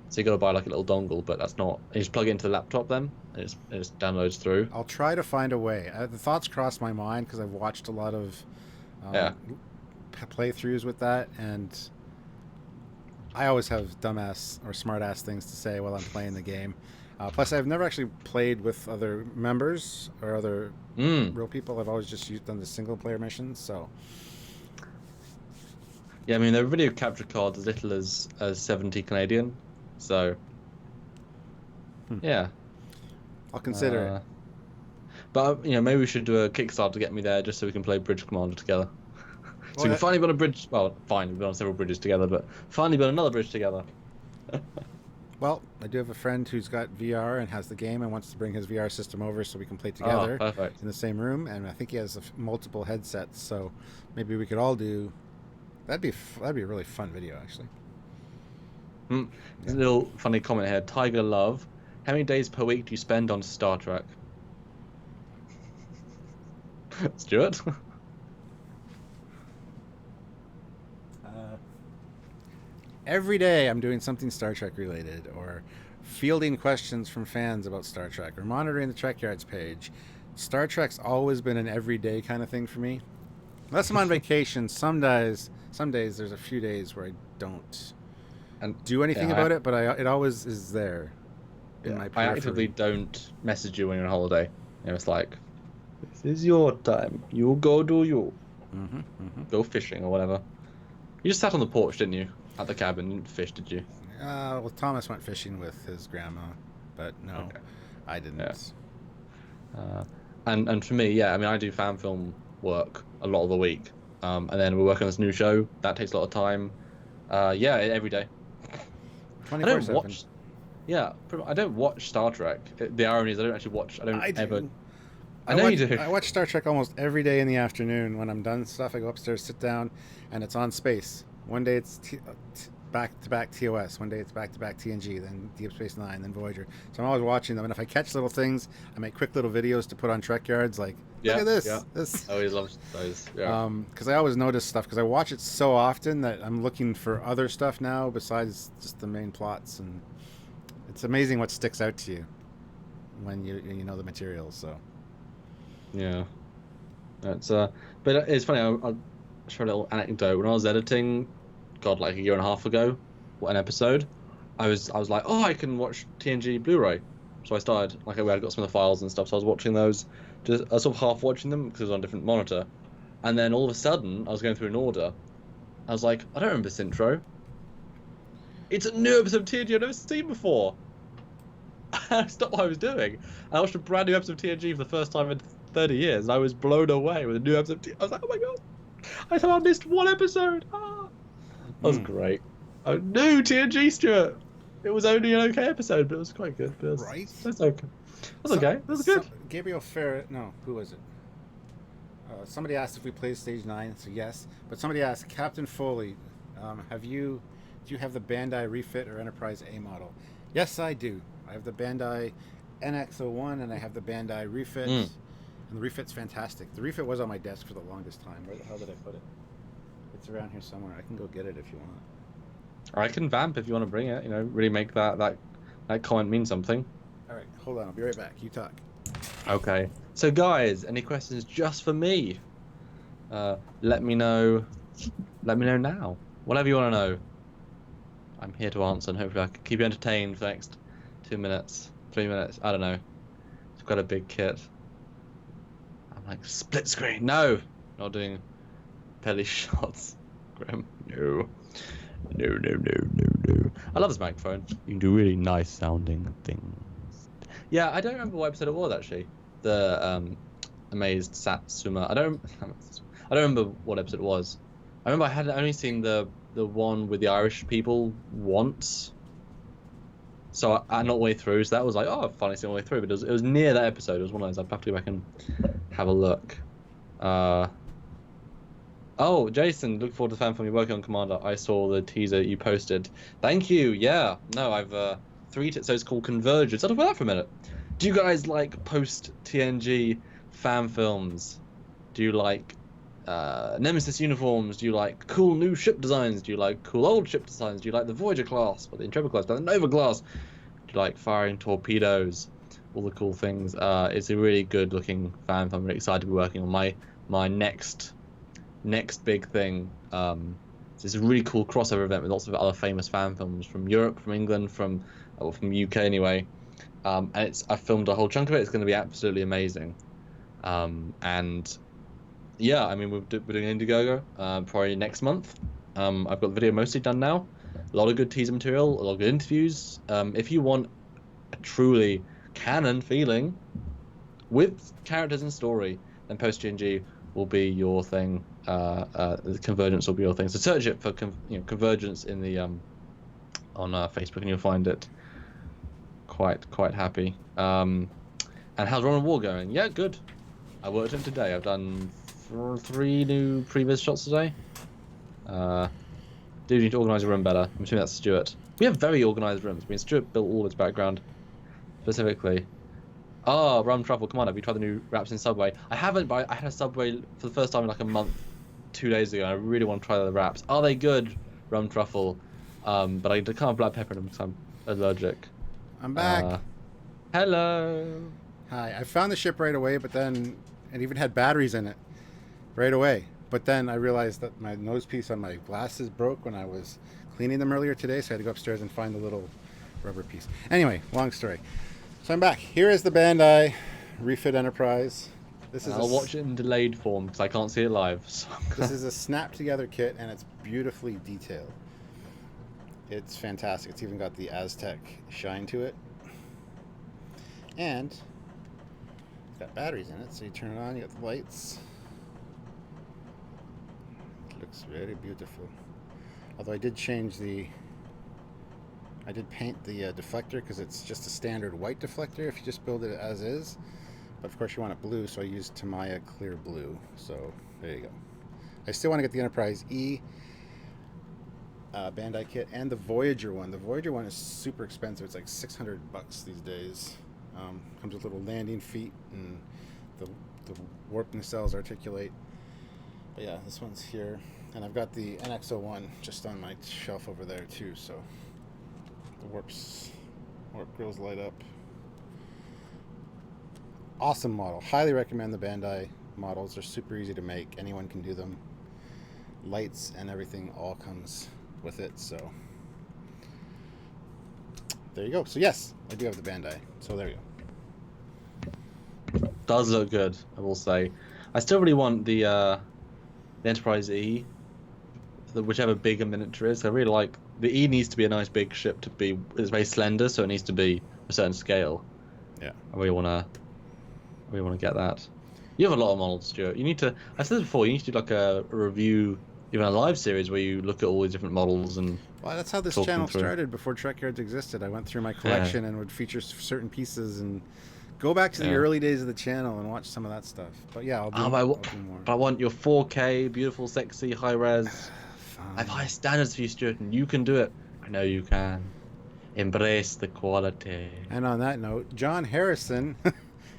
So you got to buy like a little dongle, but that's not. You just plug it into the laptop then, and it just downloads through. I'll try to find a way. The thoughts crossed my mind because I've watched a lot of playthroughs with that, and I always have dumbass or smartass things to say while I'm playing the game. Plus, I've never actually played with other members or other real people. I've always just done the single-player missions. So, yeah, I mean, the video capture card as little as 70 Canadian. So, yeah, I'll consider it. But maybe we should do a Kickstarter to get me there, just so we can play Bridge Commander together. So we can finally build a bridge. Well, fine, we've been on several bridges together, but finally build another bridge together. Well, I do have a friend who's got VR and has the game and wants to bring his VR system over so we can play Oh, together perfect. in the same room. And I think he has multiple headsets, so maybe we could all do. That'd be a really fun video, actually. There's Yeah. a little funny comment here. Tiger Love. How many days per week do you spend on Star Trek? Stuart? Uh, every day I'm doing something Star Trek related, or fielding questions from fans about Star Trek, or monitoring the Trekyards page. Star Trek's always been an everyday kind of thing for me. Unless I'm on vacation, some days there's a few days where I don't And do anything yeah, about it, but it always is there in my I actively periphery. don't message you when you're on holiday. It's like, this is your time. You go do you. Mm-hmm, mm-hmm. Go fishing or whatever. You just sat on the porch, didn't you? At the cabin, you didn't fish, did you? Well, Thomas went fishing with his grandma, but no, Okay. I didn't. Yeah. And for me, yeah, I mean, I do fan film work a lot of the week. And then we're working on this new show. That takes a lot of time. Yeah, every day. I don't 24/7. watch. Yeah, I don't watch Star Trek. The irony is, I don't actually watch. I don't I ever. do. I know you do. I watch Star Trek almost every day in the afternoon when I'm done stuff. I go upstairs, sit down, and it's on space. One day it's back to back TOS. One day it's back to back TNG. Then Deep Space Nine. Then Voyager. So I'm always watching them. And if I catch little things, I make quick little videos to put on Trekyards. Like, look at this. Yeah. This. I always love those. Yeah. Because I always notice stuff because I watch it so often that I'm looking for other stuff now besides just the main plots, and it's amazing what sticks out to you when you know the material. So. Yeah. That's but it's funny. I'll share a little anecdote. When I was editing, God, like a year and a half ago, an episode, I was like, oh, I can watch TNG Blu-ray. So I started, like, I got some of the files and stuff. So I was watching those, just I was sort of half watching them because it was on a different monitor. And then all of a sudden, I was going through an order. I was like, I don't remember this intro. It's a new episode of TNG I've never seen before. I stopped what I was doing. And I watched a brand new episode of TNG for the first time in 30 years, and I was blown away with a new episode of TNG. I was like, oh my god, I thought I missed one episode. That was great. Oh, new TNG, Stuart. It was only an okay episode, but it was quite good. Right? That's okay. That's okay. That was good. Gabriel Ferret, no, who was it? Somebody asked if we played Stage 9, so yes. But somebody asked, Captain Foley, do you have the Bandai Refit or Enterprise A model? Yes, I do. I have the Bandai NX01 and I have the Bandai Refit. And the Refit's fantastic. The Refit was on my desk for the longest time. Where the hell did I put it? It's around here somewhere. I can go get it if you want. I can vamp if you want to bring it. Really make that comment mean something. All right, hold on. I'll be right back. You talk. Okay. So guys, any questions just for me? Let me know. Let me know now. Whatever you want to know. I'm here to answer, and hopefully I can keep you entertained for the next 2 minutes, 3 minutes. I don't know. It's got a big kit. I'm like, split screen. No, not doing belly shots. Graham, no. I love this microphone. You can do really nice sounding things. Yeah, I don't remember what episode it was actually. The Amazed Satsuma. I don't remember what episode it was. I remember I had only seen the one with the Irish people once. So I'm not way through. So that was like, oh, I've finally seen all the way through. But it was near that episode. It was one of those. I'd have to go back and have a look. Oh, Jason, look forward to the fan film you're working on, Commander. I saw the teaser you posted. Thank you. Yeah. No, I've so it's called Convergence. I'll talk about that for a minute. Do you guys like post TNG fan films? Do you like Nemesis uniforms? Do you like cool new ship designs? Do you like cool old ship designs? Do you like the Voyager class or the Intrepid class, but the Nova class? Do you like firing torpedoes? All the cool things. It's a really good looking fan film. I'm really excited to be working on my next big thing. It's a really cool crossover event with lots of other famous fan films from Europe, from England, from UK anyway. And I filmed a whole chunk of it. It's going to be absolutely amazing. And yeah, I mean, we're doing Indiegogo probably next month. I've got the video mostly done now. A lot of good teaser material, a lot of good interviews. If you want a truly canon feeling with characters and story, then Post GNG will be your thing. The Convergence will be your thing. So search it for Convergence in the on Facebook and you'll find it. quite happy. And how's Run of War going? Yeah, good. I worked on it today. I've done 3 new previous shots today. Do need to organise your room better. I'm assuming that's Stuart. We have very organised rooms. I mean, Stuart built all of his background specifically. Oh, rum truffle. Come on, have you tried the new wraps in Subway? I haven't, but I had a Subway for the first time in like a month, 2 days ago. And I really want to try the wraps. Are they good? Rum truffle. But I can't have black pepper in them because I'm allergic. I'm back. Hello. Hi. I found the ship right away, but then it even had batteries in it right away. But then I realized that my nose piece on my glasses broke when I was cleaning them earlier today, so I had to go upstairs and find the little rubber piece. Anyway, long story. So I'm back. Here is the Bandai Refit Enterprise. I'll watch it in delayed form because I can't see it live. So. This is a snap-together kit, and it's beautifully detailed. It's fantastic. It's even got the Aztec shine to it. And it's got batteries in it, so you turn it on, you got the lights. It looks very beautiful. Although I did paint the deflector because it's just a standard white deflector if you just build it as is. But of course you want it blue, so I used Tamiya clear blue. So there you go. I still want to get the Enterprise E Bandai kit and the Voyager one. The Voyager one is super expensive. It's like $600 these days. Comes with little landing feet and the warp nacelles articulate. But yeah, this one's here. And I've got the NX-01 just on my shelf over there too, so the warp grills light up. Awesome model. Highly recommend the Bandai models. They're super easy to make. Anyone can do them. Lights and everything all comes with it, so there you go. So yes, I do have the Bandai. So there you go. Does look good, I will say. I still really want the Enterprise E, whichever bigger miniature is. I really like the E. Needs to be a nice big ship to be. It's very slender, so it needs to be a certain scale. Yeah, I really want to get that. You have a lot of models, Stuart. You need to. I said this before. You need to do like a review, even a live series where you look at all these different models and. Well, that's how this channel started. Before Trekyards existed, I went through my collection and would feature certain pieces and go back to the early days of the channel and watch some of that stuff. But yeah, I'll do more. But I want your 4K, beautiful, sexy, high res. I have high standards for you, Stuart, and you can do it. I know you can. Embrace the quality. And on that note, John Harrison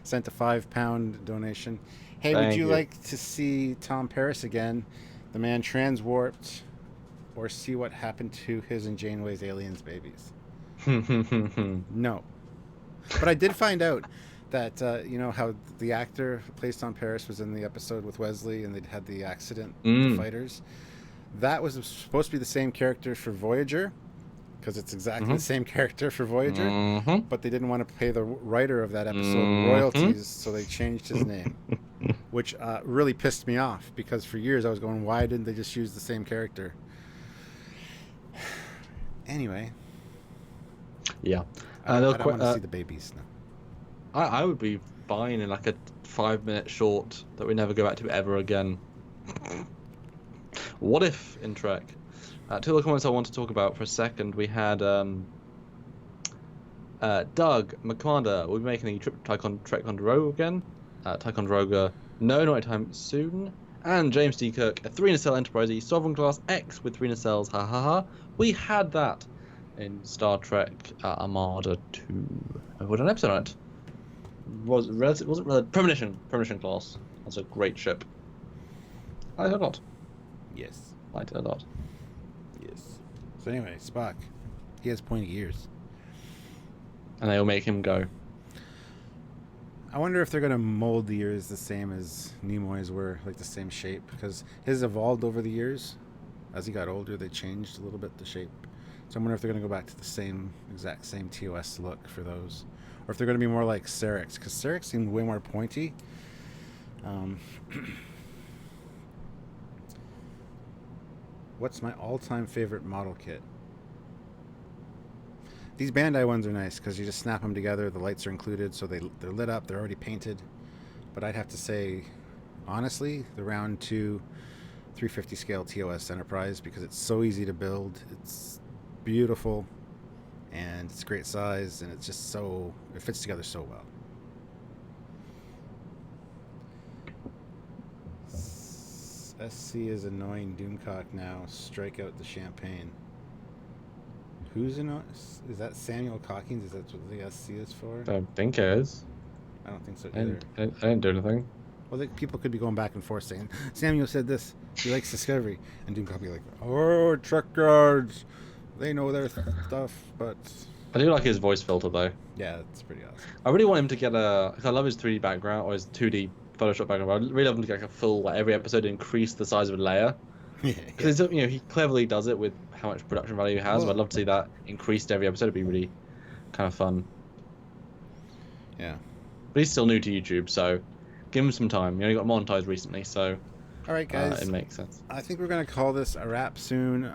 sent a £5 donation. Hey, Thank would you you like to see Tom Paris again? The man transwarped, or see what happened to his and Janeway's aliens babies? No. But I did find out that, you know, how the actor who plays Tom Paris was in the episode with Wesley and they'd had the accident with the fighters. That was supposed to be the same character for Voyager, because it's exactly the same character for Voyager, but they didn't want to pay the writer of that episode royalties, so they changed his name, which really pissed me off, because for years I was going, why didn't they just use the same character? Anyway. Yeah. I don't want to see the babies now. I would be fine in like a 5-minute short that we never go back to ever again. What if in Trek? Two other comments I want to talk about for a second. We had Doug McCommander. We'll be making a trip to Ticonderoga again. Ticonderoga, no, not anytime soon. And James D. Kirk, a 3-nacelle Enterprise E Sovereign Class X with 3 nacelles. Ha ha ha. We had that in Star Trek Armada 2. We did an episode on it. Wasn't Premonition class. That's a great ship. I heard a lot. Yes. Liked it a lot. Yes. So anyway, Spock. He has pointy ears. And they'll make him go. I wonder if they're going to mold the ears the same as Nimoy's were, like the same shape, because his evolved over the years. As he got older, they changed a little bit the shape. So I wonder if they're going to go back to the exact same TOS look for those. Or if they're going to be more like Sarek's, because Sarek seemed way more pointy. What's my all-time favorite model kit? These Bandai ones are nice because you just snap them together. The lights are included, so they're lit up. They're already painted. But I'd have to say, honestly, the round 2 350 scale TOS Enterprise, because it's so easy to build. It's beautiful, and it's great size, and it's just it fits together so well. SC is annoying Doomcock now. Strike out the champagne. Who's annoying? Is that Samuel Cockings? Is that what the SC is for? I think it is. I don't think so either. I didn't do anything. Well, people could be going back and forth saying, Samuel said this. He likes Discovery. And Doomcock be like, oh, Trekyards. They know their stuff, but... I do like his voice filter, though. Yeah, it's pretty awesome. I really want him to get cause I love his 3D background, or his 2D Photoshop background, but I really love him to get like a full, like, every episode increase the size of a layer. Because, he cleverly does it with how much production value he has, but I'd love to see that increased every episode. It'd be really kind of fun. Yeah. But he's still new to YouTube, so give him some time. He got monetized recently, so... All right, guys. It makes sense. I think we're going to call this a wrap soon.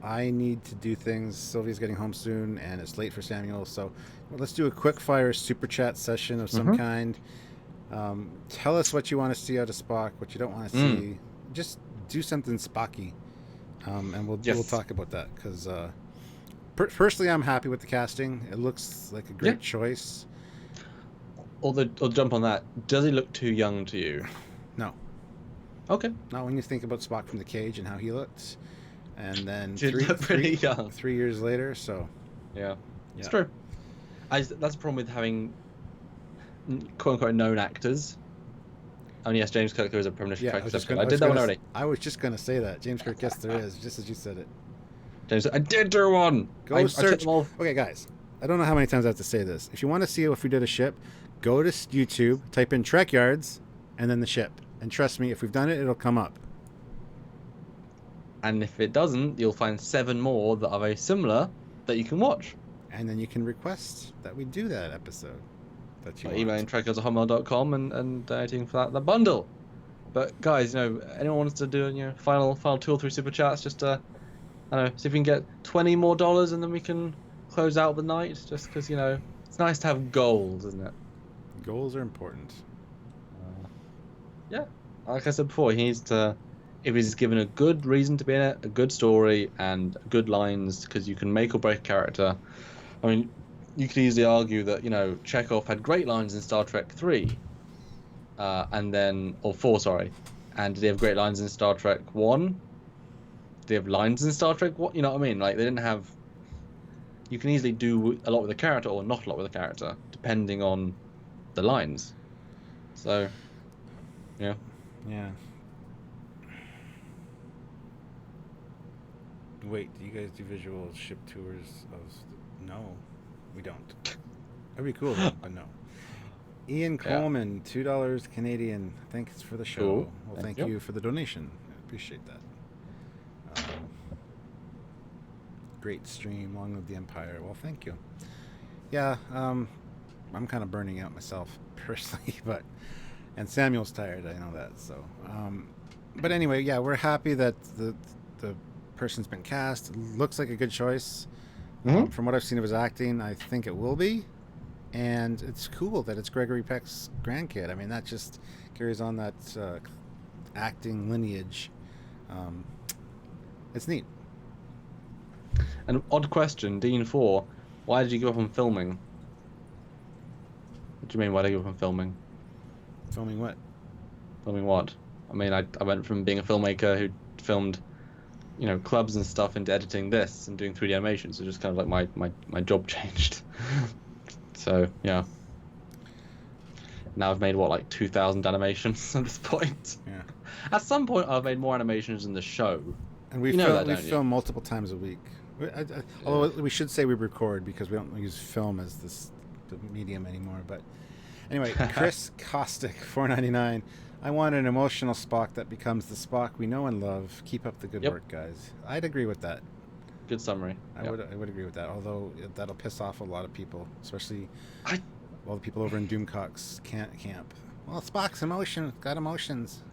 I need to do things. Sylvia's getting home soon, and it's late for Samuel, so let's do a quick fire super chat session of some kind. Tell us what you want to see out of Spock, what you don't want to see. Just do something Spocky, and we'll talk about that. Because personally, I'm happy with the casting. It looks like a great choice. I'll jump on that. Does he look too young to you? No. Okay. Not when you think about Spock from the cage and how he looked. And then pretty young. 3 years later, so... Yeah. It's true. That's the problem with having quote-unquote known actors. I mean, yes, James Kirk, there is a premonition track. I did that one already. I was just going to say that. James Kirk, yes, there is, just as you said it. James, I did do one! Go search... Okay, guys. I don't know how many times I have to say this. If you want to see if we did a ship, go to YouTube, type in Trekyards, and then the ship. And trust me, if we've done it, it'll come up. And if it doesn't, you'll find 7 more that are very similar that you can watch. And then you can request that we do that episode. That you emailing trekyards@hotmail.com and donating for that bundle. But guys, anyone wants to do final 2 or 3 super chats, just I don't know, see if we can get $20 more and then we can close out the night. Just because it's nice to have goals, isn't it? Goals are important. Yeah, like I said before, he needs to. If he's given a good reason to be in it, a good story, and good lines, because you can make or break a character. I mean, you could easily argue that, Chekhov had great lines in Star Trek 3, or 4, sorry. And did he have great lines in Star Trek 1? Did he have lines in Star Trek 1? You know what I mean? Like, they didn't have... You can easily do a lot with a character or not a lot with a character, depending on the lines. So, yeah. Yeah. Wait, do you guys do visual ship tours of... No, we don't. That'd be cool, though, but no. Ian Coleman, $2 Canadian. Thanks for the show. Cool. Well, thank you for the donation. I appreciate that. Great stream. Long live the Empire. Well, thank you. Yeah, I'm kind of burning out myself, personally, and Samuel's tired, I know that, so... but anyway, yeah, we're happy that the person's been cast. Looks like a good choice. From what I've seen of his acting, I think it will be. And it's cool that it's Gregory Peck's grandkid. I mean, that just carries on that acting lineage. It's neat. An odd question, Dean 4. Why did you give up on filming? What do you mean, why did you give up on filming? Filming what? Filming what? I mean, I went from being a filmmaker who filmed clubs and stuff into editing this and doing 3D animation, so just kind of like my job changed. So yeah, now I've made like 2,000 animations at this point. Yeah. At some point I've made more animations than the show. And we film multiple times a week. Although we should say we record, because we don't use film as the medium anymore. But anyway, Chris Caustic, $4.99. I want an emotional Spock that becomes the Spock we know and love. Keep up the good work, guys. I'd agree with that. Good summary. I would agree with that. Although that'll piss off a lot of people, especially all the people over in Doomcock's camp. Well, Spock's got emotions.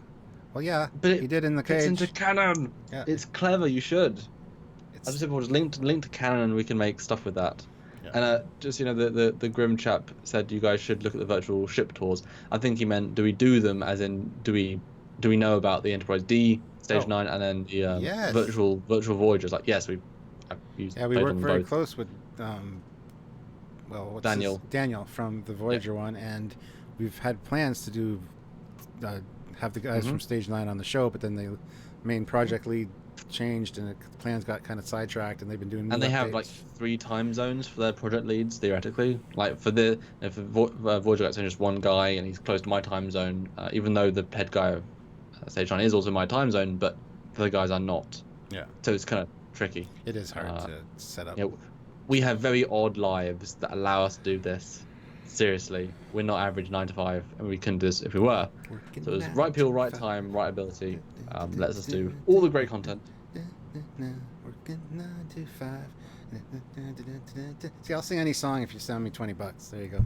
Well, yeah, but he did in the cage. It's into canon. Yeah. It's clever. You should. I just just link to canon, and we can make stuff with that. Yeah. And the Grim chap said you guys should look at the virtual ship tours. I think he meant, do we do them, as in do we know about the Enterprise D, Stage 9, and then the virtual voyages? Like, yes, we work very close with what's Daniel. Daniel from the Voyager one, and we've had plans to do have the guys from Stage 9 on the show, but then the main project lead changed and the plans got kind of sidetracked, and they've been doing new And they have updates. like 3 time zones for their project leads theoretically. Like for Voyager gets just one guy and he's close to my time zone, even though the head guy of Stage 9 is also my time zone, but the other guys are not. Yeah. So it's kind of tricky. It is hard to set up. You know, we have very odd lives that allow us to do this. Seriously, we're not average 9 to 5, and we can do this if we were. So it's right people, right time, right ability. Lets us do all the great content. Working 9 to 5. See, I'll sing any song if you send me $20. There you go.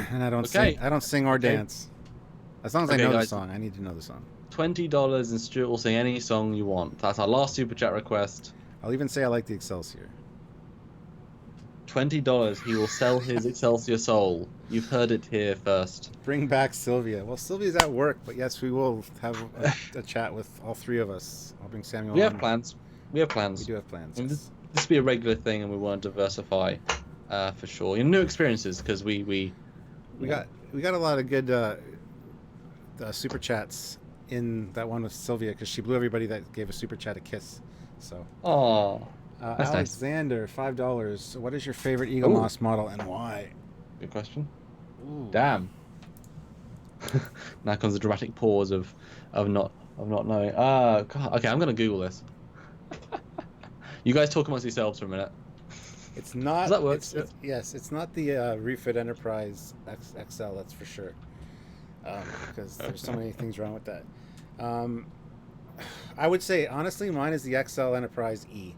And I don't sing. I don't sing or dance. As long as I know the song, I need to know the song. $20 and Stuart will sing any song you want. That's our last super chat request. I'll even say I like the Excelsior. $20, he will sell his Excelsior soul. You've heard it here first. Bring back Sylvia. Well, Sylvia's at work, but yes, we will have a chat with all 3 of us. I'll bring Samuel. We have plans. We do have plans. Yes. This will be a regular thing, and we want to diversify, for sure. New experiences, because we got a lot of good super chats in that one with Sylvia, because she blew everybody that gave a super chat a kiss. So. Oh. That's Alexander, nice. $5. What is your favorite Eagle Moss model and why? Good question. Ooh. Damn. Now comes the dramatic pause of not knowing. God. Okay, I'm gonna Google this. You guys talk amongst yourselves for a minute. It's not. Does that work? Yes, it's not the Refit Enterprise XL. That's for sure. Because there's so many things wrong with that. I would say honestly, mine is the XL Enterprise E.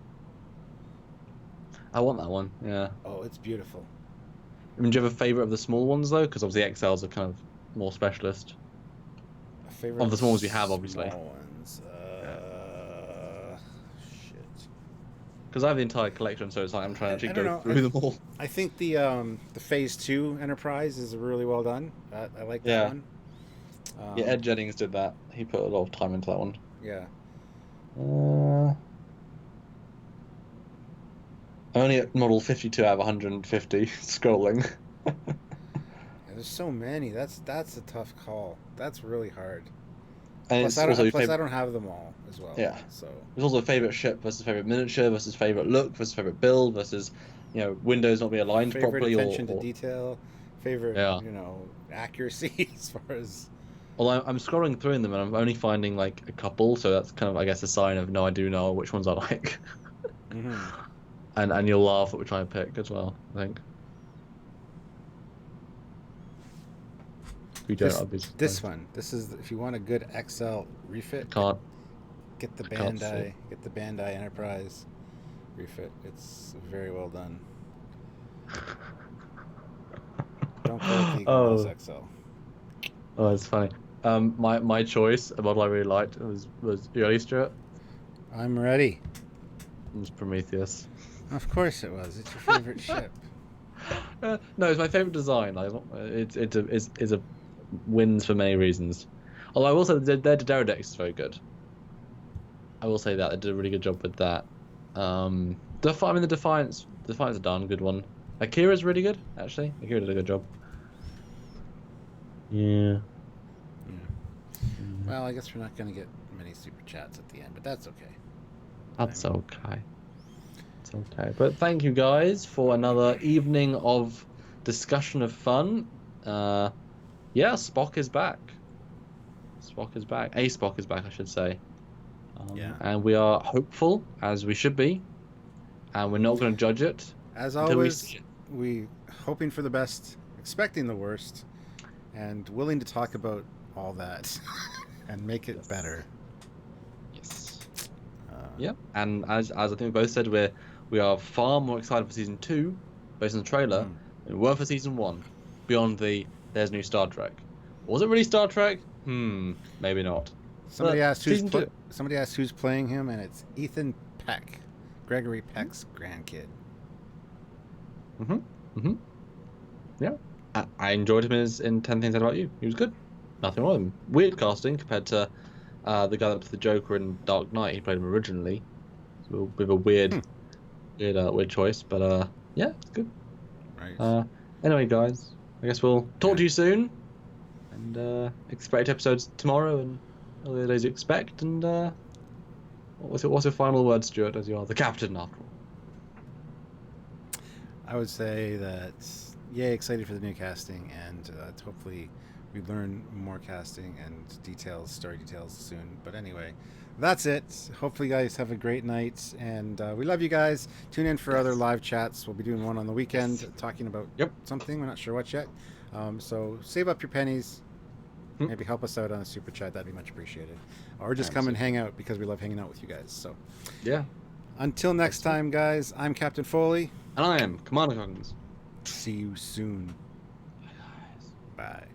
I want that one, yeah. Oh, it's beautiful. I mean, do you have a favourite of the small ones, though? Because obviously XLs are kind of more specialist. A favorite of the small ones we have, obviously. Small ones. Shit. Because I have the entire collection, so it's like I'm trying to actually go through them all. I think the Phase 2 Enterprise is really well done. I like that one. Yeah, Ed Jennings did that. He put a lot of time into that one. Yeah. Only at model 52 out of 150 scrolling. There's so many. That's a tough call. That's really hard. And plus, I don't have them all as well. Yeah. So there's also favorite ship versus favorite miniature versus favorite look versus favorite build versus windows not being aligned properly attention to detail, favorite accuracy as far as. Well, I'm scrolling through them and I'm only finding like a couple, so that's kind of, I guess, a sign of no, I do know which ones I like. Mm-hmm. And you'll laugh at which I pick as well, I think. This one. This is if you want a good XL refit. Get the Bandai Enterprise refit. It's very well done. Don't go with the Eagle Moss XL. Oh, it's funny. My choice, a model I really liked, was you ready, Stuart? I'm ready. It was Prometheus. Of course it was. It's your favorite ship. No, it's my favorite design. It's a wins for many reasons. Although I will say their Deredex is very good. I will say that they did a really good job with that. The Defiance are done, good one. Akira's really good, actually. Akira did a good job. Yeah. Well, I guess we're not going to get many super chats at the end, but that's okay. That's okay. It's okay. But thank you guys for another evening of discussion of fun. Yeah, Spock is back. Spock is back. A Spock is back, I should say. And we are hopeful, as we should be. And we're not going to judge it. As always, we hoping for the best, expecting the worst, and willing to talk about all that and make it better. Yes. Yeah, and as I think we both said, we are far more excited for season 2, based on the trailer, than we were for season 1. Beyond there's new Star Trek. Was it really Star Trek? Maybe not. Somebody asked who's playing him, and it's Ethan Peck, Gregory Peck's grandkid. Yeah. I enjoyed him in 10 Things I Said About You. He was good. Nothing wrong with him. Weird casting compared to the guy that was the Joker in Dark Knight. He played him originally. So a bit of a weird choice, but Yeah, it's good. Right. Anyway, guys, I guess we'll talk to you soon, and expect episodes tomorrow and all the days you expect. And what's your final word, Stuart, as you are the captain after all? I would say that, yay, excited for the new casting, and hopefully we learn more casting and details, story details soon. But anyway, that's it. Hopefully, you guys have a great night, and we love you guys. Tune in for other live chats. We'll be doing one on the weekend, talking about something. We're not sure what yet. So save up your pennies. Maybe help us out on a super chat. That'd be much appreciated. Or just come and hang out, because we love hanging out with you guys. So yeah. Until next time, guys, I'm Captain Foley. And I am Commander Coggins. See you soon. Bye, guys. Bye.